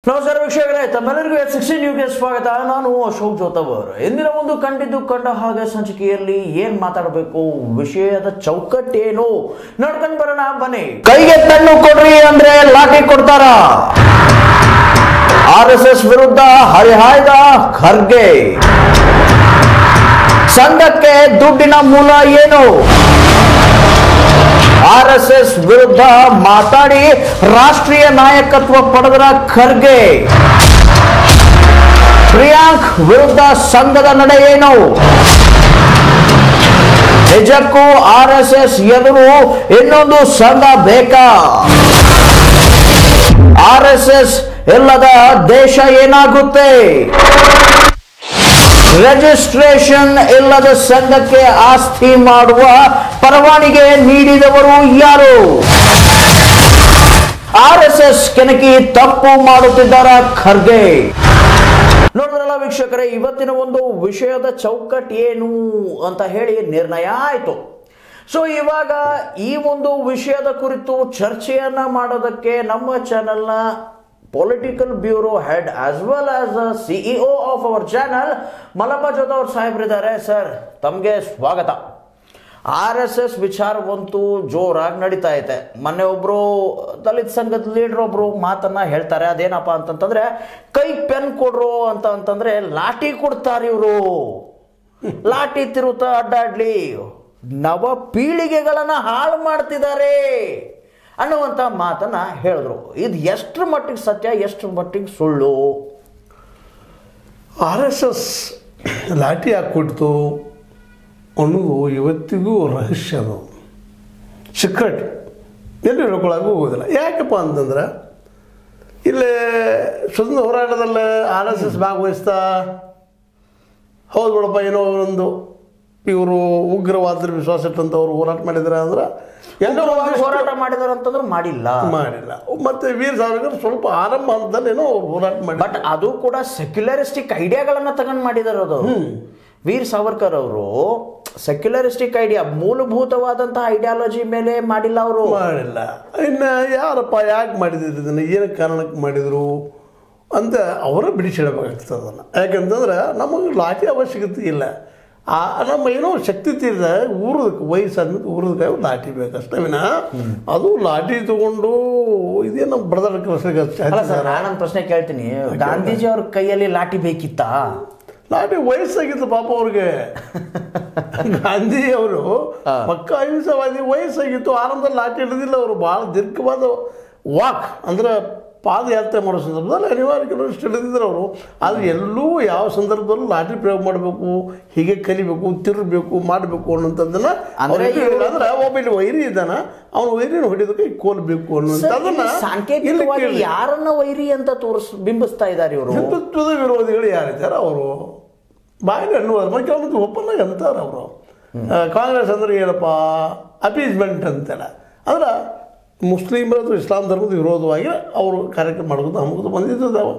ನಮಸ್ಕಾರ ವೀಕ್ಷಕರೇ, ತಮ್ಮೆಲ್ಲರಿಗೂ H16 ನ್ಯೂಸ್ಗೆ ಸ್ವಾಗತ. ನಾನು ಅಶೋಕ್ ಜೋತವರ್. ಇಂದಿನ ಒಂದು ಕಂಡಿದ್ದು ಕಂಡ ಹಾಗೆ ಸಂಚಿಕೆಯಲ್ಲಿ ಏನ್ ಮಾತಾಡಬೇಕು, ವಿಷಯದ ಚೌಕಟ್ಟೇನು ನೋಡ್ಕೊಂಡು ಬರೋಣ ಬನ್ನಿ. ಕೈಗೆ ಪೆನ್ನು ಕೊಡ್ರಿ ಅಂದ್ರೆ ಲಾಠಿ ಕೊಡ್ತಾರ. RSS ವಿರುದ್ಧ ಹರಿಹಾಯ್ದ ಖರ್ಗೆ. ಸಂಘಕ್ಕೆ ದುಡ್ಡಿನ ಮೂಲ ಏನು? RSS ವಿರುದ್ಧ ಮಾತಾಡಿ ರಾಷ್ಟ್ರೀಯ ನಾಯಕತ್ವ ಪಡೆದ ಖರ್ಗೆ. ಪ್ರಿಯಾಂಕ್ ವಿರುದ್ಧ ಸಂಘದ ನಡೆ ಏನು? ನಿಜಕ್ಕೂ RSS ಎದುರು ಇನ್ನೊಂದು ಸಂಘ ಬೇಕಾ? RSS ಇಲ್ಲದ ದೇಶ ಏನಾಗುತ್ತೆ? ರಿಜಿಸ್ಟ್ರೇಷನ್ ಇಲ್ಲದ ಸಂಘಕ್ಕೆ ಆಸ್ತಿ ಮಾಡುವ ಪರವಾನಗಿ ನೀಡಿದವರು ಯಾರು? RSS ಕೆಣಕಿ ತಪ್ಪು ಮಾಡುತ್ತಿದ್ದಾರ ಖರ್ಗೆ. ನೋಡಿದ್ರಲ್ಲ ವೀಕ್ಷಕರೇ, ಇವತ್ತಿನ ಒಂದು ವಿಷಯದ ಚೌಕಟ್ಟು ಏನು ಅಂತ ಹೇಳಿ ನಿರ್ಣಯ ಆಯಿತು. ಸೊ ಇವಾಗ ಈ ಒಂದು ವಿಷಯದ ಕುರಿತು ಚರ್ಚೆಯನ್ನ ಮಾಡೋದಕ್ಕೆ ನಮ್ಮ ಚಾನೆಲ್ನ political bureau head as well as CEO of our channel Malappa Jotavar ಸಾಹೇಬ್ರಿದ್ದಾರೆ. ಸರ್, ತಮಗೆ ಸ್ವಾಗತ. RSS ವಿಚಾರವಂತೂ ಜೋರಾಗಿ ನಡೀತಾ ಐತೆ. ಮೊನ್ನೆ ಒಬ್ರು ದಲಿತ ಸಂಘದ ಲೀಡರ್ ಒಬ್ರು ಮಾತನ್ನ ಹೇಳ್ತಾರೆ. ಅದೇನಪ್ಪ ಅಂತಂತಂದ್ರೆ, ಕೈ ಪೆನ್ ಕೊಡ್ರು ಅಂತಂದ್ರೆ ಲಾಠಿ ಕೊಡ್ತಾರೆ ಇವರು. ಲಾಠಿ ತಿರುತ್ತಾ ಅಡ್ಡಾಡ್ಲಿ, ನವ ಪೀಳಿಗೆಗಳನ್ನ ಹಾಳು ಮಾಡ್ತಿದ್ದಾರೆ ಅನ್ನುವಂಥ ಮಾತನ್ನ ಹೇಳಿದ್ರು. ಇದು ಎಷ್ಟರ ಮಟ್ಟಿಗೆ ಸತ್ಯ, ಎಷ್ಟರ ಮಟ್ಟಿಗೆ ಸುಳ್ಳು? RSS ಲಾಠಿ ಹಾಕ್ಕೊಡ್ತು ಅನ್ನೋದು ಇವತ್ತಿಗೂ ರಹಸ್ಯ. ಅದು ಸೀಕ್ರೆಟ್, ಎಲ್ಲೂ ಹೇಳ್ಕೊಳಕ್ಕೂ ಹೋಗೋದಿಲ್ಲ. ಯಾಕಪ್ಪ ಅಂತಂದ್ರೆ, ಇಲ್ಲೇ ಸ್ವತಂತ್ರ ಹೋರಾಟದಲ್ಲಿ RSS ಭಾಗವಹಿಸ್ತಾ ಹೌದು ಬಿಡಪ್ಪ, ಏನೋ ಒಂದು ಇವರು ಉಗ್ರವಾದ ವಿಶ್ವಾಸ ಇಟ್ಟಂತವ್ರು ಹೋರಾಟ ಮಾಡಿದಾರೆ ಅಂದ್ರೆ ಹೋರಾಟ ಮಾಡಿದಾರೆ ಅಂತಂದ್ರೆ ಮಾಡಿಲ್ಲ. ಮತ್ತೆ ವೀರ್ ಸಾವರ್ಕರ್ ಸ್ವಲ್ಪ ಆರಂಭ ಹಂತದಲ್ಲಿ ಏನೋ ಹೋರಾಟ ಮಾಡಿ, ಬಟ್ ಅದು ಕೂಡ ಸೆಕ್ಯುಲರಿಸ್ಟಿಕ್ ಐಡಿಯಾಗಳನ್ನ ತಗೊಂಡು ಮಾಡಿದಾರೆ. ಅದು ವೀರ್ ಸಾವರ್ಕರ್ ಅವರು ಸೆಕ್ಯುಲರಿಸ್ಟಿಕ್ ಐಡಿಯಾ, ಮೂಲಭೂತವಾದಂತಹ ಐಡಿಯಾಲಜಿ ಮೇಲೆ ಮಾಡಿಲ್ಲ. ಅವರು ಮಾಡಿಲ್ಲ. ಇನ್ನು ಯಾರಪ್ಪ ಯಾಕೆ ಮಾಡಿದ್ರು, ಇದನ್ನು ಏನು ಕಾರಣಕ್ಕೆ ಮಾಡಿದ್ರು ಅಂತ ಅವರ ಬಿಡಿಸಿಡಬೇಕಾಗ್ತದೆ ಅದನ್ನು. ಯಾಕಂತಂದ್ರೆ ನಮಗೆ ಲಾಠಿ ಅವಶ್ಯಕತೆ ಇಲ್ಲ. ನಮ್ಮ ಏನೋ ಶಕ್ತಿ ತೀರಿದ ಊರದಕ್ಕೆ ವಯಸ್ಸಾದ್ಮೇಲೆ ಊರದಕ್ಕೆ ಲಾಠಿ ಬೇಕಷ್ಟೇ ವಿನ ಅದು ಲಾಠಿ ತಗೊಂಡು ಇದೇನು ಬಡದಾಡಕ್ಕೆ. ನಾನೊಂದು ಪ್ರಶ್ನೆ ಕೇಳ್ತೀನಿ, ಗಾಂಧೀಜಿ ಅವ್ರ ಕೈಯಲ್ಲಿ ಲಾಠಿ ಬೇಕಿತ್ತ? ಲಾಠಿ ವಯಸ್ಸಾಗಿತ್ತು ಪಾಪ ಅವ್ರಿಗೆ. ಗಾಂಧಿ ಅವರು ಪಕ್ಕ ಅಹಿಂಸವಾದಿ, ವಯಸ್ಸಾಗಿತ್ತು. ಆರಂಭದಲ್ಲಿ ಲಾಠಿ ಹಿಡಿದಿಲ್ಲ ಅವರು. ಭಾಳ ದೀರ್ಘವಾದ ವಾಕ್ ಅಂದ್ರೆ ಪಾದಯಾತ್ರೆ ಮಾಡೋ ಸಂದರ್ಭದಲ್ಲಿ ಅನಿವಾರ್ಯ ಕೆಲವಷ್ಟು ಹಿಡಿದಿದ್ರು ಅವರು. ಆದರೆ ಎಲ್ಲೂ ಯಾವ ಸಂದರ್ಭದಲ್ಲೂ ಲಾಠಿ ಪ್ರಯೋಗ ಮಾಡಬೇಕು, ಹೀಗೆ ಕಲಿಬೇಕು, ತಿರುಗಬೇಕು, ಮಾಡಬೇಕು ಅನ್ನೋಂಥದ್ದನ್ನ ಅಂದ್ರೆ ಒಬ್ಬ ಇಲ್ಲಿ ವೈರಿ ಇದ್ದಾನ, ಅವನು ವೈರಿನ ಹೊಡಿಯೋದಕ್ಕೆ ಕೋಲ್ಬೇಕು ಅನ್ನುವಂಥದ್ದನ್ನ ಸಾಂಕೇತಿಕವಾಗಿ ಯಾರನ್ನ ವೈರಿ ಅಂತ ಬಿಂಬಿಸ್ತಾ ಇದ್ದಾರೆ ಇವರು. ಹಿಂದುತ್ವದ ವಿರೋಧಿಗಳು ಯಾರಿದ್ದಾರೆ ಅವರು ಬಾಯಿನ ಅನ್ನುವುದು ಮತ್ತೆ ಕೆಲವೊಂದು ಒಪ್ಪಂದಾಗ ಅಂತಾರೆ ಅವರು. ಕಾಂಗ್ರೆಸ್ ಅಂದ್ರೆ ಏನಪ್ಪ, ಅಪೀಸ್ಮೆಂಟ್ ಅಂತೆಲ್ಲ. ಅಂದ್ರೆ ಮುಸ್ಲಿಮರ ಅಥವಾ ಇಸ್ಲಾಂ ಧರ್ಮದ ವಿರೋಧವಾಗಿ ಅವರು ಕಾರ್ಯಕ್ರಮ ಮಾಡೋದು ಹಮ್ಮಿಕೊಂಡು ಬಂದಿದ್ದಾವೆ.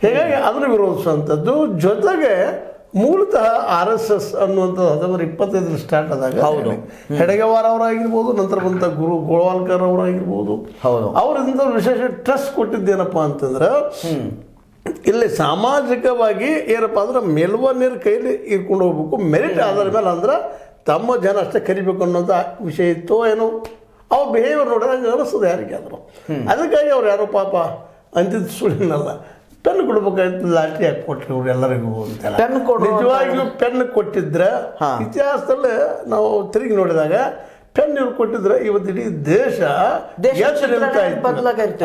ಹೀಗಾಗಿ ಅದನ್ನು ವಿರೋಧಿಸುವಂಥದ್ದು. ಜೊತೆಗೆ ಮೂಲತಃ RSS ಅನ್ನುವಂಥದ್ದು 1925 ಸ್ಟಾರ್ಟ್ ಆದಾಗ ಹೆಡಗೇವಾರ್ ಅವರಾಗಿರ್ಬೋದು, ನಂತರ ಬಂತ ಗುರು ಗೋಳ್ವಾಲ್ಕರ್ ಅವರಾಗಿರ್ಬೋದು, ಅವರಿಂದ ವಿಶೇಷ ಟ್ರಸ್ಟ್ ಕೊಟ್ಟಿದ್ದೇನಪ್ಪ ಅಂತಂದ್ರೆ, ಇಲ್ಲಿ ಸಾಮಾಜಿಕವಾಗಿ ಏನಪ್ಪ ಅಂದ್ರೆ ಮೇಲ್ವನ್ಯರ ಕೈಲಿ ಇರ್ಕೊಂಡು ಹೋಗ್ಬೇಕು, ಮೆರಿಟ್ ಆಧಾರ ಮೇಲೆ ಅಂದ್ರೆ ತಮ್ಮ ಜನ ಅಷ್ಟೇ ಕರಿಬೇಕು ಅನ್ನೋಂಥ ವಿಷಯ ಇತ್ತು ಏನೋ. ಅವ್ರ ಬಿಹೇವಿಯರ್ ನೋಡಿದ್ರೆ ಹಂಗೆ ಅನಿಸ್ತದೆ ಯಾರಿಗೆ ಆದರೂ. ಅದಕ್ಕಾಗಿ ಅವ್ರು ಯಾರೋ ಪಾಪ ಅಂತಿದ್ದು ಸುಳ್ಳಿನಲ್ಲ, ಪೆನ್ ಕೊಡ್ಬೇಕಾಯ್ತು, ಲಾಠಿ ಹಾಕಿ ಕೊಟ್ರಿ ಇವ್ರು ಎಲ್ಲರಿಗೂ ಅಂತೆಲ್ಲ. ನಿಜವಾಗಿಯೂ ಪೆನ್ ಕೊಟ್ಟಿದ್ರೆ ಇತಿಹಾಸದಲ್ಲಿ ನಾವು ತಿರುಗಿ ನೋಡಿದಾಗ ಪೆನ್ ಇವ್ರು ಕೊಟ್ಟಿದ್ರೆ ಇವತ್ತು ಇಡೀ ದೇಶ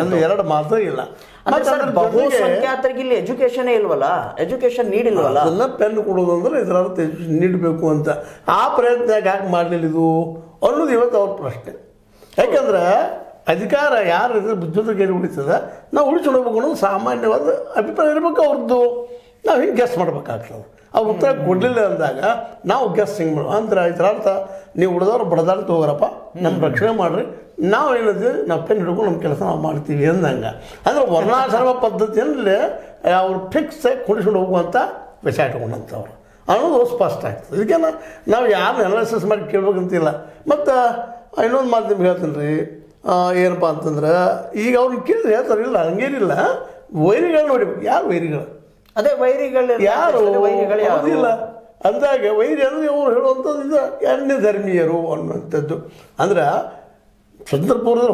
ಅಂದ್ರೆ ಎರಡು ಮಾತ್ರ ಇಲ್ಲ. ಇಲ್ಲಿ ಎಜುಕೇಶನ್ ಇಲ್ವಲ್ಲ, ಎಜುಕೇಶನ್ ನೀಡಿಲ್ವಲ್ಲ. ಅದನ್ನ ಪೆನ್ ಕೊಡೋದು ಅಂದ್ರೆ ಇದರ ಅರ್ಥ ನೀಡಬೇಕು ಅಂತ ಆ ಪ್ರಯತ್ನ ಯಾಕೆ ಮಾಡಲಿಲ್ಲ ಇದು ಅನ್ನೋದು ಇವತ್ತು ಅವ್ರ ಪ್ರಶ್ನೆ. ಯಾಕಂದ್ರೆ ಅಧಿಕಾರ ಯಾರು ಬುದ್ಧಿಗೆ ಉಳಿತದ, ನಾವು ಉಳಿಸ್ಕೊಂಡು ಹೋಗ್ಬೇಕು ಅನ್ನೋದು ಸಾಮಾನ್ಯವಾದ ಅಭಿಪ್ರಾಯ ಇರಬೇಕು ಅವ್ರದ್ದು. ನಾವು ಹಿಂಗೆ ಗೆಸ್ ಮಾಡ್ಬೇಕಾಗ್ತದೆ. ಅವ್ರು ಉತ್ತರ ಕೊಡಲಿಲ್ಲ ಅಂದಾಗ ನಾವು ಗೆಸ್ ಹಿಂಗೆ ಮಾಡುವ ಅಂದ್ರೆ ಇದರ ಅರ್ಥ ನೀವು ಉಳಿದವ್ರು ಬಡದಾಡ್ತು ಹೋಗ್ರಪ್ಪ, ನಮ್ಮ ರಕ್ಷಣೆ ಮಾಡಿರಿ, ನಾವು ಏನಿದೆ ನಾವು ಪೆನ್ ಹಿಡ್ಕೊಂಡು ನಮ್ಮ ಕೆಲಸ ನಾವು ಮಾಡ್ತೀವಿ ಅಂದಂಗೆ. ಅಂದರೆ ವರ್ಣಾಶ್ರಮ ಪದ್ಧತಿಯಲ್ಲಿ ಅವ್ರು ಫಿಕ್ಸ್ ಕುಡಿಸ್ಕೊಂಡು ಹೋಗುವಂಥ ವಿಷಯ ಇಟ್ಕೊಂಡಂಥವ್ರು ಅನ್ನೋದು ಸ್ಪಷ್ಟ ಆಗ್ತದೆ. ಇದಕ್ಕೆ ನಾವು ಯಾರನ್ನ ಅನಾಲಿಸಿಸ್ ಮಾಡಿ ಕೇಳ್ಬೇಕಂತಿಲ್ಲ. ಮತ್ತು ಇನ್ನೊಂದು ಮಾತು ನಿಮ್ಗೆ ಹೇಳ್ತೀನಿ ರೀ, ಏನಪ್ಪ ಅಂತಂದ್ರೆ, ಈಗ ಅವ್ರನ್ನ ಕೇಳಿದ್ರೆ ಹೇಳ್ತಾರೆ, ಇಲ್ಲ ಹಂಗೇನಿಲ್ಲ, ವೈರಿಗಳು ನೋಡಿಬೇಕು. ಯಾರು ವೈರಿಗಳು? ಅದೇ ವೈರಿಗಳು ಯಾರು ವೈರಿಗಳು ಇಲ್ಲ ಅಂದಾಗ ವೈರಿ ಅಂದರೆ ಅವರು ಹೇಳುವಂಥದ್ದು ಇದು ಅನ್ಯ ಧರ್ಮೀಯರು ಅನ್ನುವಂಥದ್ದು. ಅಂದ್ರೆ ಸ್ವತಂತ್ರ ಪೂರ್ವದ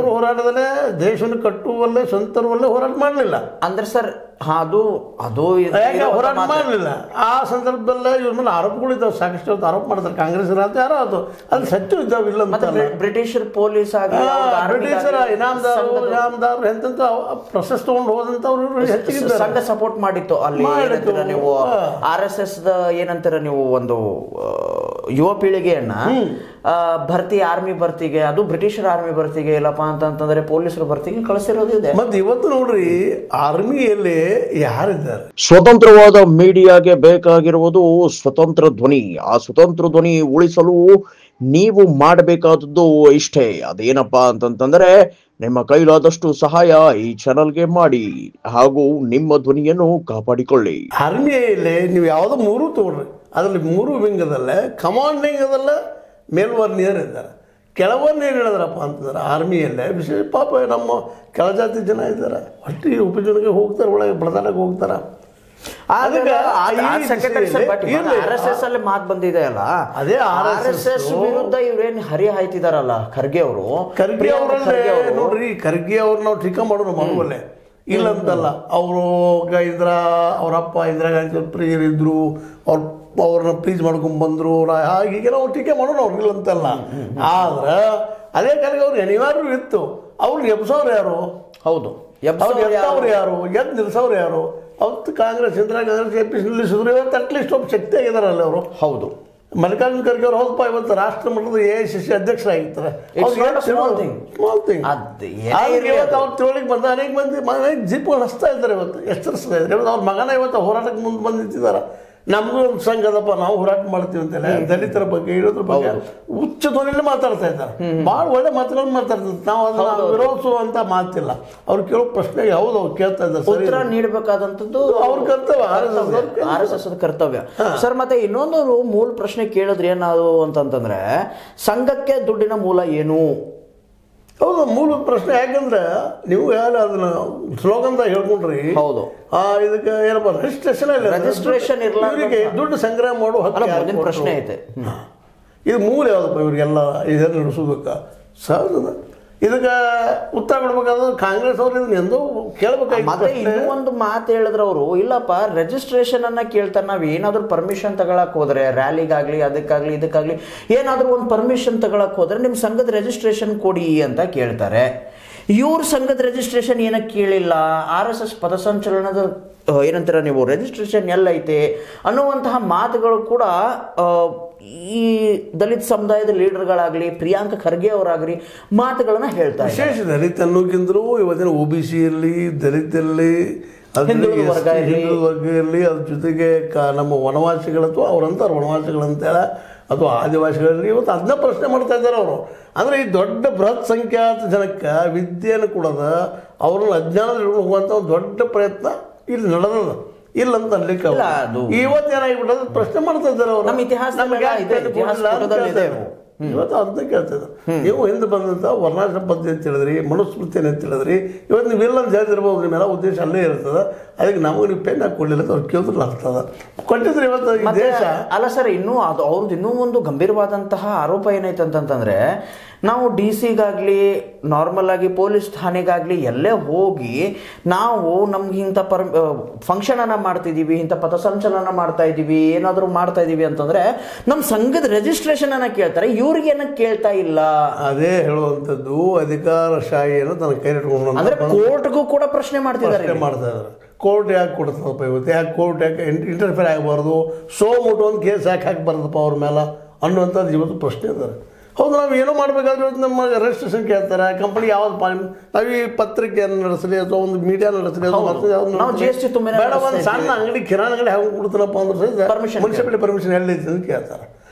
ಹೋರಾಟದಲ್ಲೇ ದೇಶವನ್ನು ಕಟ್ಟುವಲ್ಲೇ ಸ್ವಂತರುವಲ್ಲೇ ಹೋರಾಟ ಮಾಡಲಿಲ್ಲ ಅಂದ್ರೆ ಸರ್. ಅದು ಹೋರಾಟ ಮಾಡಲಿಲ್ಲ. ಆ ಸಂದರ್ಭದಲ್ಲೇ ಇವ್ರ ಮೇಲೆ ಆರೋಪಗಳಿದ್ದಾವೆ, ಸಾಕಷ್ಟು ಆರೋಪ ಮಾಡ್ತಾರೆ. ಕಾಂಗ್ರೆಸ್ ಅಂತ ಯಾರೋ ಅದು ಸತ್ಯ ಇದ್ದಾವೆ, ಇಲ್ಲ ಅಂತ. ಬ್ರಿಟಿಷರ್ ಪೊಲೀಸ್ ಆಗಿ ಬ್ರಿಟಿಷರ ಇನಾಮದಾರರು ಎಂತ ಪ್ರೊಸೆಸ್ ತಗೊಂಡು ಹೋದಂತವ್ರು ಹೆಚ್ಚಿಗೆ ಸಂಘ ಸಪೋರ್ಟ್ ಮಾಡಿತ್ತು ಅಲ್ಲಿ. ನೀವು RSS ಏನಂತೀರ ನೀವು, ಒಂದು ಯುವ ಪೀಳಿಗೆಯನ್ನ ಭರ್ತಿ ಆರ್ಮಿ ಭರ್ತಿಗೆ, ಅದು ಬ್ರಿಟಿಷರ್ ಆರ್ಮಿ ಭರ್ತಿಗೆ ಇಲ್ಲಪ್ಪ ಅಂತಂದ್ರೆ ಪೊಲೀಸರು ಭರ್ತಿಗೆ ಕಳಿಸಿರೋದು ಇದೆ. ಮತ್ತೆ ಇವತ್ತು ನೋಡ್ರಿ ಆರ್ಮಿಯಲ್ಲಿ ಯಾರಿದ್ದಾರೆ? ಸ್ವತಂತ್ರವಾದ ಮೀಡಿಯಾಗೆ ಬೇಕಾಗಿರುವುದು ಸ್ವತಂತ್ರ ಧ್ವನಿ. ಆ ಸ್ವತಂತ್ರ ಧ್ವನಿ ಉಳಿಸಲು ನೀವು ಮಾಡಬೇಕಾದದ್ದು ಇಷ್ಟೇ. ಅದೇನಪ್ಪಾ ಅಂತಂತಂದ್ರೆ ನಿಮ್ಮ ಕೈಲಾದಷ್ಟು ಸಹಾಯ ಈ ಚಾನಲ್ಗೆ ಮಾಡಿ ಹಾಗೂ ನಿಮ್ಮ ಧ್ವನಿಯನ್ನು ಕಾಪಾಡಿಕೊಳ್ಳಿ. ಆರ್ಮಿಯಲ್ಲಿ ನೀವು ಯಾವುದೋ 3 ತಗೊಳ್ರಿ, ಅದರಲ್ಲಿ 3 ವಿಂಗದಲ್ಲೇ ಕಮಾಂಡಿಂಗ್ ಅದಲ್ಲ ಮೇಲ್ವರ್ನಿಯರ್ ಇದ್ದಾರೆ. ಕೆಳವರ್ನಿಯರ್ ಹೇಳಿದ್ರಪ್ಪ ಅಂತಂದ್ರೆ ಆರ್ಮಿಯಲ್ಲೇ ವಿಶೇಷ ಪಾಪ ನಮ್ಮ ಕೆಳಜಾತಿ ಜನ ಇದ್ದಾರೆ, ಒಟ್ಟಿಗೆ ಉಪಚುನಾವಣೆಗೆ ಹೋಗ್ತಾರೆ, ಒಳಗೆ ಬಡದಾಡಕ್ಕೆ ಹೋಗ್ತಾರೆ. RSS ಅಲ್ಲಿ ಮಾತು ಬಂದಿದೆ ಅಲ್ಲ, ಅದೇ RSS ವಿರುದ್ಧ ಇವ್ರೇನು ಹರಿ ಹಾಯ್ತಿದಾರಲ್ಲ ಖರ್ಗೆ ಅವರು. ನೋಡ್ರಿ ಖರ್ಗೆ ಅವ್ರು ನಾವು ಟೀಕಾ ಮಾಡೋರು ಮಾಡುವಲ್ಲೇ ಇಲ್ಲಂತಲ್ಲ. ಅವರು ಅವರಪ್ಪ ಇಂದಿರಾ ಗಾಂಧಿ ಪ್ರಿಯರಿದ್ರು, ಅವ್ರನ್ನ ಪ್ಲೀಸ್ ಮಾಡ್ಕೊಂಡ್ ಬಂದ್ರು, ಹೀಗೆ ನಾವು ಟೀಕೆ ಮಾಡೋಣ ಅವ್ರಿಗಿಲ್ಲ ಅಂತಲ್ಲ. ಆದ್ರೆ ಅದೇ ಕಾಲಕ್ಕೆ ಅವ್ರಿಗೆ ಅನಿವಾರ್ಯ ಇತ್ತು. ಅವ್ರಿಗೆ ಎಬ್ಸವ್ರು ಯಾರು? ಹೌದು, ಎದ್ದವ್ರು ಯಾರು? ಎದ್ದು ನಿಲ್ಸವ್ರು ಯಾರು? ಅವತ್ತು ಕಾಂಗ್ರೆಸ್ ಇಂದಿರಾ ಕಾಂಗ್ರೆಸ್ APC ನಿಲ್ಲಿಸಿದ್ರು. ಇವತ್ತು ಅಟ್ಲೀಸ್ಟ್ ಒಬ್ಬ ಶಕ್ತಿ ಆಗಿದಾರಲ್ಲ ಅವರು. ಹೌದು, ಮಲ್ಲಿಕಾರ್ಜುನ ಖರ್ಗೆ ಅವ್ರು ಹೌದಪ್ಪ ಇವತ್ತು ರಾಷ್ಟ್ರ ಮಟ್ಟದ AICC ಅಧ್ಯಕ್ಷರಾಗಿರ್ತಾರೆ. Small thing. ಇವತ್ತು ಅವ್ರ ತಿಳುವಳಿಕೆ ಬಂದ ಅನೇಕ ಮಂದಿ ಜೀಪ್ಗಳು ಹಚ್ತಾ ಇದ್ದಾರೆ. ಇವತ್ತು ಎಚ್ಚರಿಸ್ತಾ ಇದ್ದಾರೆ. ಇವತ್ತು ಅವ್ರ ಮಗನ ಇವತ್ತು ಹೋರಾಟಕ್ಕೆ ಮುಂದೆ ಬಂದು ನಿಂತಿದ್ದಾರೆ. ನಮಗೂ ಒಂದು ಸಂಘದಪ್ಪ, ನಾವು ಹೋರಾಟ ಮಾಡ್ತೀವಿ ಅಂತೇಳಿ ದಲಿತರ ಬಗ್ಗೆ ಇರೋದ್ರ ಬಗ್ಗೆ ಉಚ್ಚ ಧ್ವನಿಯಲ್ಲಿ ಮಾತಾಡ್ತಾ ಇದ್ದಾರೆ. ಭಾಳ ಒಳ್ಳೆ ಮಾತುಗಳನ್ನು ಮಾತಾಡ್ತಾರೆ. ನಾವು ಅದನ್ನ ವಿರೋಧಿಸುವಂತ ಮಾತಿಲ್ಲ. ಅವ್ರು ಕೇಳೋ ಪ್ರಶ್ನೆಗೆ ಹೌದು ಅವ್ರು ಕೇಳ್ತಾ ಇದ್ದಾರೆ, ಉತ್ತರ ನೀಡಬೇಕಾದಂಥದ್ದು ಅವ್ರ ಕರ್ತವ್ಯ, RSS ಕರ್ತವ್ಯ ಸರ್. ಮತ್ತೆ ಇನ್ನೊಂದು ಮೂಲ ಪ್ರಶ್ನೆ ಕೇಳಿದ್ರೆ ಏನಾದ್ರು ಅಂತಂತಂದ್ರೆ, ಸಂಘಕ್ಕೆ ದುಡ್ಡಿನ ಮೂಲ ಏನು? ಹೌದು, ಮೂಲ ಪ್ರಶ್ನೆ. ಯಾಕಂದ್ರೆ ನೀವು ಯಾರು ಅದನ್ನ ಸ್ಲೋಗನ್ದಾಗ ಹೇಳ್ಕೊಂಡ್ರಿ. ಹೌದು, ಇದಕ್ಕೆ ಏನಪ್ಪ ರಿಜಿಸ್ಟ್ರೇಷನ್ ಇವರಿಗೆ ದುಡ್ಡು ಸಂಗ್ರಹ ಮಾಡೋ ಹಕ್ಕು ಪ್ರಶ್ನೆ ಐತೆ. ಇದು ಮೂಲ ಯಾವ್ದಪ್ಪ ಇವ್ರಿಗೆಲ್ಲ ಇದನ್ನು ನಡೆಸೋದಕ್ಕೆ? ಸಹಜ. ಇದಕ್ಕೆ ಉತ್ತರ ಕೊಡ್ಬೇಕಾದ್ರೆ ಕಾಂಗ್ರೆಸ್ ಅವ್ರು ಇದನ್ನ ಎಂದೋ ಕೇಳಬೇಕಾಗಿ. ಮತ್ತೆ ಇನ್ನೂ ಒಂದು ಮಾತು ಹೇಳಿದ್ರೆ ಅವರು, ಇಲ್ಲಪ್ಪ ರಿಜಿಸ್ಟ್ರೇಷನ್ ಅನ್ನ ಕೇಳ್ತಾರೆ. ನಾವ್ ಏನಾದ್ರು ಪರ್ಮಿಷನ್ ತಗೊಳಕ್ ಹೋದ್ರೆ, ರ್ಯಾಲಿಗಾಗ್ಲಿ ಅದಕ್ಕಾಗ್ಲಿ ಇದಕ್ಕಾಗ್ಲಿ ಏನಾದ್ರು ಒಂದು ಪರ್ಮಿಷನ್ ತಗೊಳಕ್ ಹೋದ್ರೆ ನಿಮ್ ಸಂಘದ ರಿಜಿಸ್ಟ್ರೇಷನ್ ಕೊಡಿ ಅಂತ ಕೇಳ್ತಾರೆ. ಇವ್ರ ಸಂಘದ ರಿಜಿಸ್ಟ್ರೇಷನ್ ಏನಕ್ಕೆ ಕೇಳಿಲ್ಲ? RSS ಪಥಸಂಚಲನದ ಏನಂತೀರ ನೀವು, ರಿಜಿಸ್ಟ್ರೇಷನ್ ಎಲ್ಲೈತೆ ಅನ್ನುವಂತಹ ಮಾತುಗಳು ಕೂಡ ಈ ದಲಿತ ಸಮುದಾಯದ ಲೀಡರ್ಗಳಾಗಲಿ ಪ್ರಿಯಾಂಕ ಖರ್ಗೆ ಅವರಾಗಲಿ ಮಾತುಗಳನ್ನ ಹೇಳ್ತಾರೆ. ವಿಶೇಷ ದಲಿತ ಅನ್ನೋಕ್ಕಿಂತಲೂ ಇವತ್ತಿನ OBC ಇರಲಿ, ದಲಿತರಲ್ಲಿ, ಹಿಂದುಳಿದ ವರ್ಗ ಇರಲಿ, ಅದ್ರ ಜೊತೆಗೆ ನಮ್ಮ ವನವಾಸಿಗಳು ಅಥವಾ ಅವ್ರಂತಾರೆ ವನವಾಸಿಗಳಂತೇಳ ಅಥವಾ ಆದಿವಾಸಿಗಳಲ್ಲಿ ಇವತ್ತು ಅದನ್ನ ಪ್ರಶ್ನೆ ಮಾಡ್ತಾ ಇದ್ದಾರೆ ಅವರು. ಅಂದರೆ ಈ ದೊಡ್ಡ ಬೃಹತ್ ಸಂಖ್ಯಾತ ಜನಕ್ಕೆ ವಿದ್ಯೆಯನ್ನು ಕೊಡೋದ, ಅವ್ರನ್ನ ಅಜ್ಞಾನದಲ್ಲಿ ಹೋಗುವಂಥ ಒಂದು ದೊಡ್ಡ ಪ್ರಯತ್ನ ಇಲ್ಲಿ ನಡೆದದ. ಇಲ್ಲ ಅಂತ ಅನ್ಲಿಕ್ಕೆ ಇವತ್ತು ಏನಾಗಿಬಿಟ್ಟದ ಪ್ರಶ್ನೆ ಮಾಡ್ತಾ ಇದ್ದಾರೆ ಅವರು. ನಮ್ಮ ಇತಿಹಾಸ ಇವತ್ತು ಅಂತ ಕೇಳ್ತಿದ್ರು. ನೀವು ಹಿಂದೆ ಬಂದಂಥ ವರ್ಣಾಶ್ರಮ ಪದ್ಧತಿ ಅಂತ ಹೇಳಿದ್ರಿ, ಮನುಸ್ಮೃತಿಯನ್ನು ಅಂತ ಹೇಳಿದ್ರಿ. ಇವತ್ತು ನೀವು ಇಲ್ಲ ಅಂತ ಹೇಳ್ತಿರ್ಬೋದು, ನಿಮ್ಮೆಲ್ಲ ಉದ್ದೇಶ ಅಲ್ಲೇ ಇರ್ತದೆ. ಅದಕ್ಕೆ ನಮಗೂ ನೀವು ಪೆನ್ ಹಾಕಿ ಕೊಡಲಿಲ್ಲ ಅಂತ ಅವ್ರು ಕೇಳಿದ್ರು ಆಗ್ತದೆ. ಕೊಟ್ಟಿದ್ರೆ ಇವತ್ತು ಈ ದೇಶ ಅಲ್ಲ ಸರ್. ಇನ್ನೂ ಅದು ಅವ್ರದ್ದು ಇನ್ನೂ ಒಂದು ಗಂಭೀರವಾದಂತಹ ಆರೋಪ ಏನೈತೆ ಅಂತಂತಂದ್ರೆ, ನಾವು DC-ಗಾಗಲಿ ನಾರ್ಮಲ್ ಆಗಿ ಪೊಲೀಸ್ ಠಾಣೆಗಾಗಲಿ ಎಲ್ಲೇ ಹೋಗಿ ನಾವು ನಮ್ಗೆ ಇಂಥ ಫಂಕ್ಷನನ್ನು ಮಾಡ್ತಿದ್ದೀವಿ, ಇಂಥ ಪಥಸಂಚಲನ ಮಾಡ್ತಾ ಇದ್ದೀವಿ, ಏನಾದರೂ ಮಾಡ್ತಾ ಇದ್ದೀವಿ ಅಂತಂದರೆ ನಮ್ಮ ಸಂಘದ ರಿಜಿಸ್ಟ್ರೇಷನನ್ನು ಕೇಳ್ತಾರೆ. ಇವ್ರಿಗೆ ಏನಕ್ಕೆ ಕೇಳ್ತಾ ಇಲ್ಲ? ಅದೇ ಹೇಳುವಂಥದ್ದು ಅಧಿಕಾರಶಾಹಿಯನ್ನು ತನ್ನ ಕೈ ಇಟ್ಕೊಂಡು ಅಂದರೆ ಕೋರ್ಟ್ಗೂ ಕೂಡ ಪ್ರಶ್ನೆ ಮಾಡ್ತಾ ಇದ್ದಾರೆ. ಕೋರ್ಟ್ ಯಾಕೆ ಕೊಡ್ತದಪ್ಪ ಇವತ್ತು? ಯಾಕೆ ಕೋರ್ಟ್ ಯಾಕೆ ಇಂಟರ್ಫಿಯರ್ ಆಗಬಾರ್ದು? ಮುಟ್ಟು ಒಂದು ಕೇಸ್ ಯಾಕೆ ಹಾಕಬಾರ್ದಪ್ಪ ಅವ್ರ ಮೇಲೆ ಅನ್ನುವಂಥದ್ದು ಇವತ್ತು ಪ್ರಶ್ನೆ ಇದ್ದಾರೆ. ಹೌದು, ನಾವು ಏನೋ ಮಾಡಬೇಕಾದ್ರೆ ನಮ್ಮ ರಿಜಿಸ್ಟ್ರೇಷನ್ ಕೇಳ್ತಾರೆ. ಕಂಪನಿ ಯಾವ್ದು ನಾವು ಈ ಪತ್ರಿಕೆಯನ್ನು ನಡೆಸಲಿ ಅಥವಾ ಒಂದು ಮೀಡಿಯಾ ನಡೆಸಲಿ, ಬೇಡ ಒಂದು ಸಣ್ಣ ಅಂಗಡಿ ಕಿರಾಣಿ ಅಂಗಡಿ ಹೆಂಗೆ ಕೊಡ್ತಾರಪ್ಪ ಅಂದ್ರೆ ಸಹಿತ ಮುನ್ಸಿಪಾಲಿಟಿ ಪರ್ಮಿಷನ್ ಎಲ್ಲೈತಿ ಅಂತ ಕೇಳ್ತಾರೆ.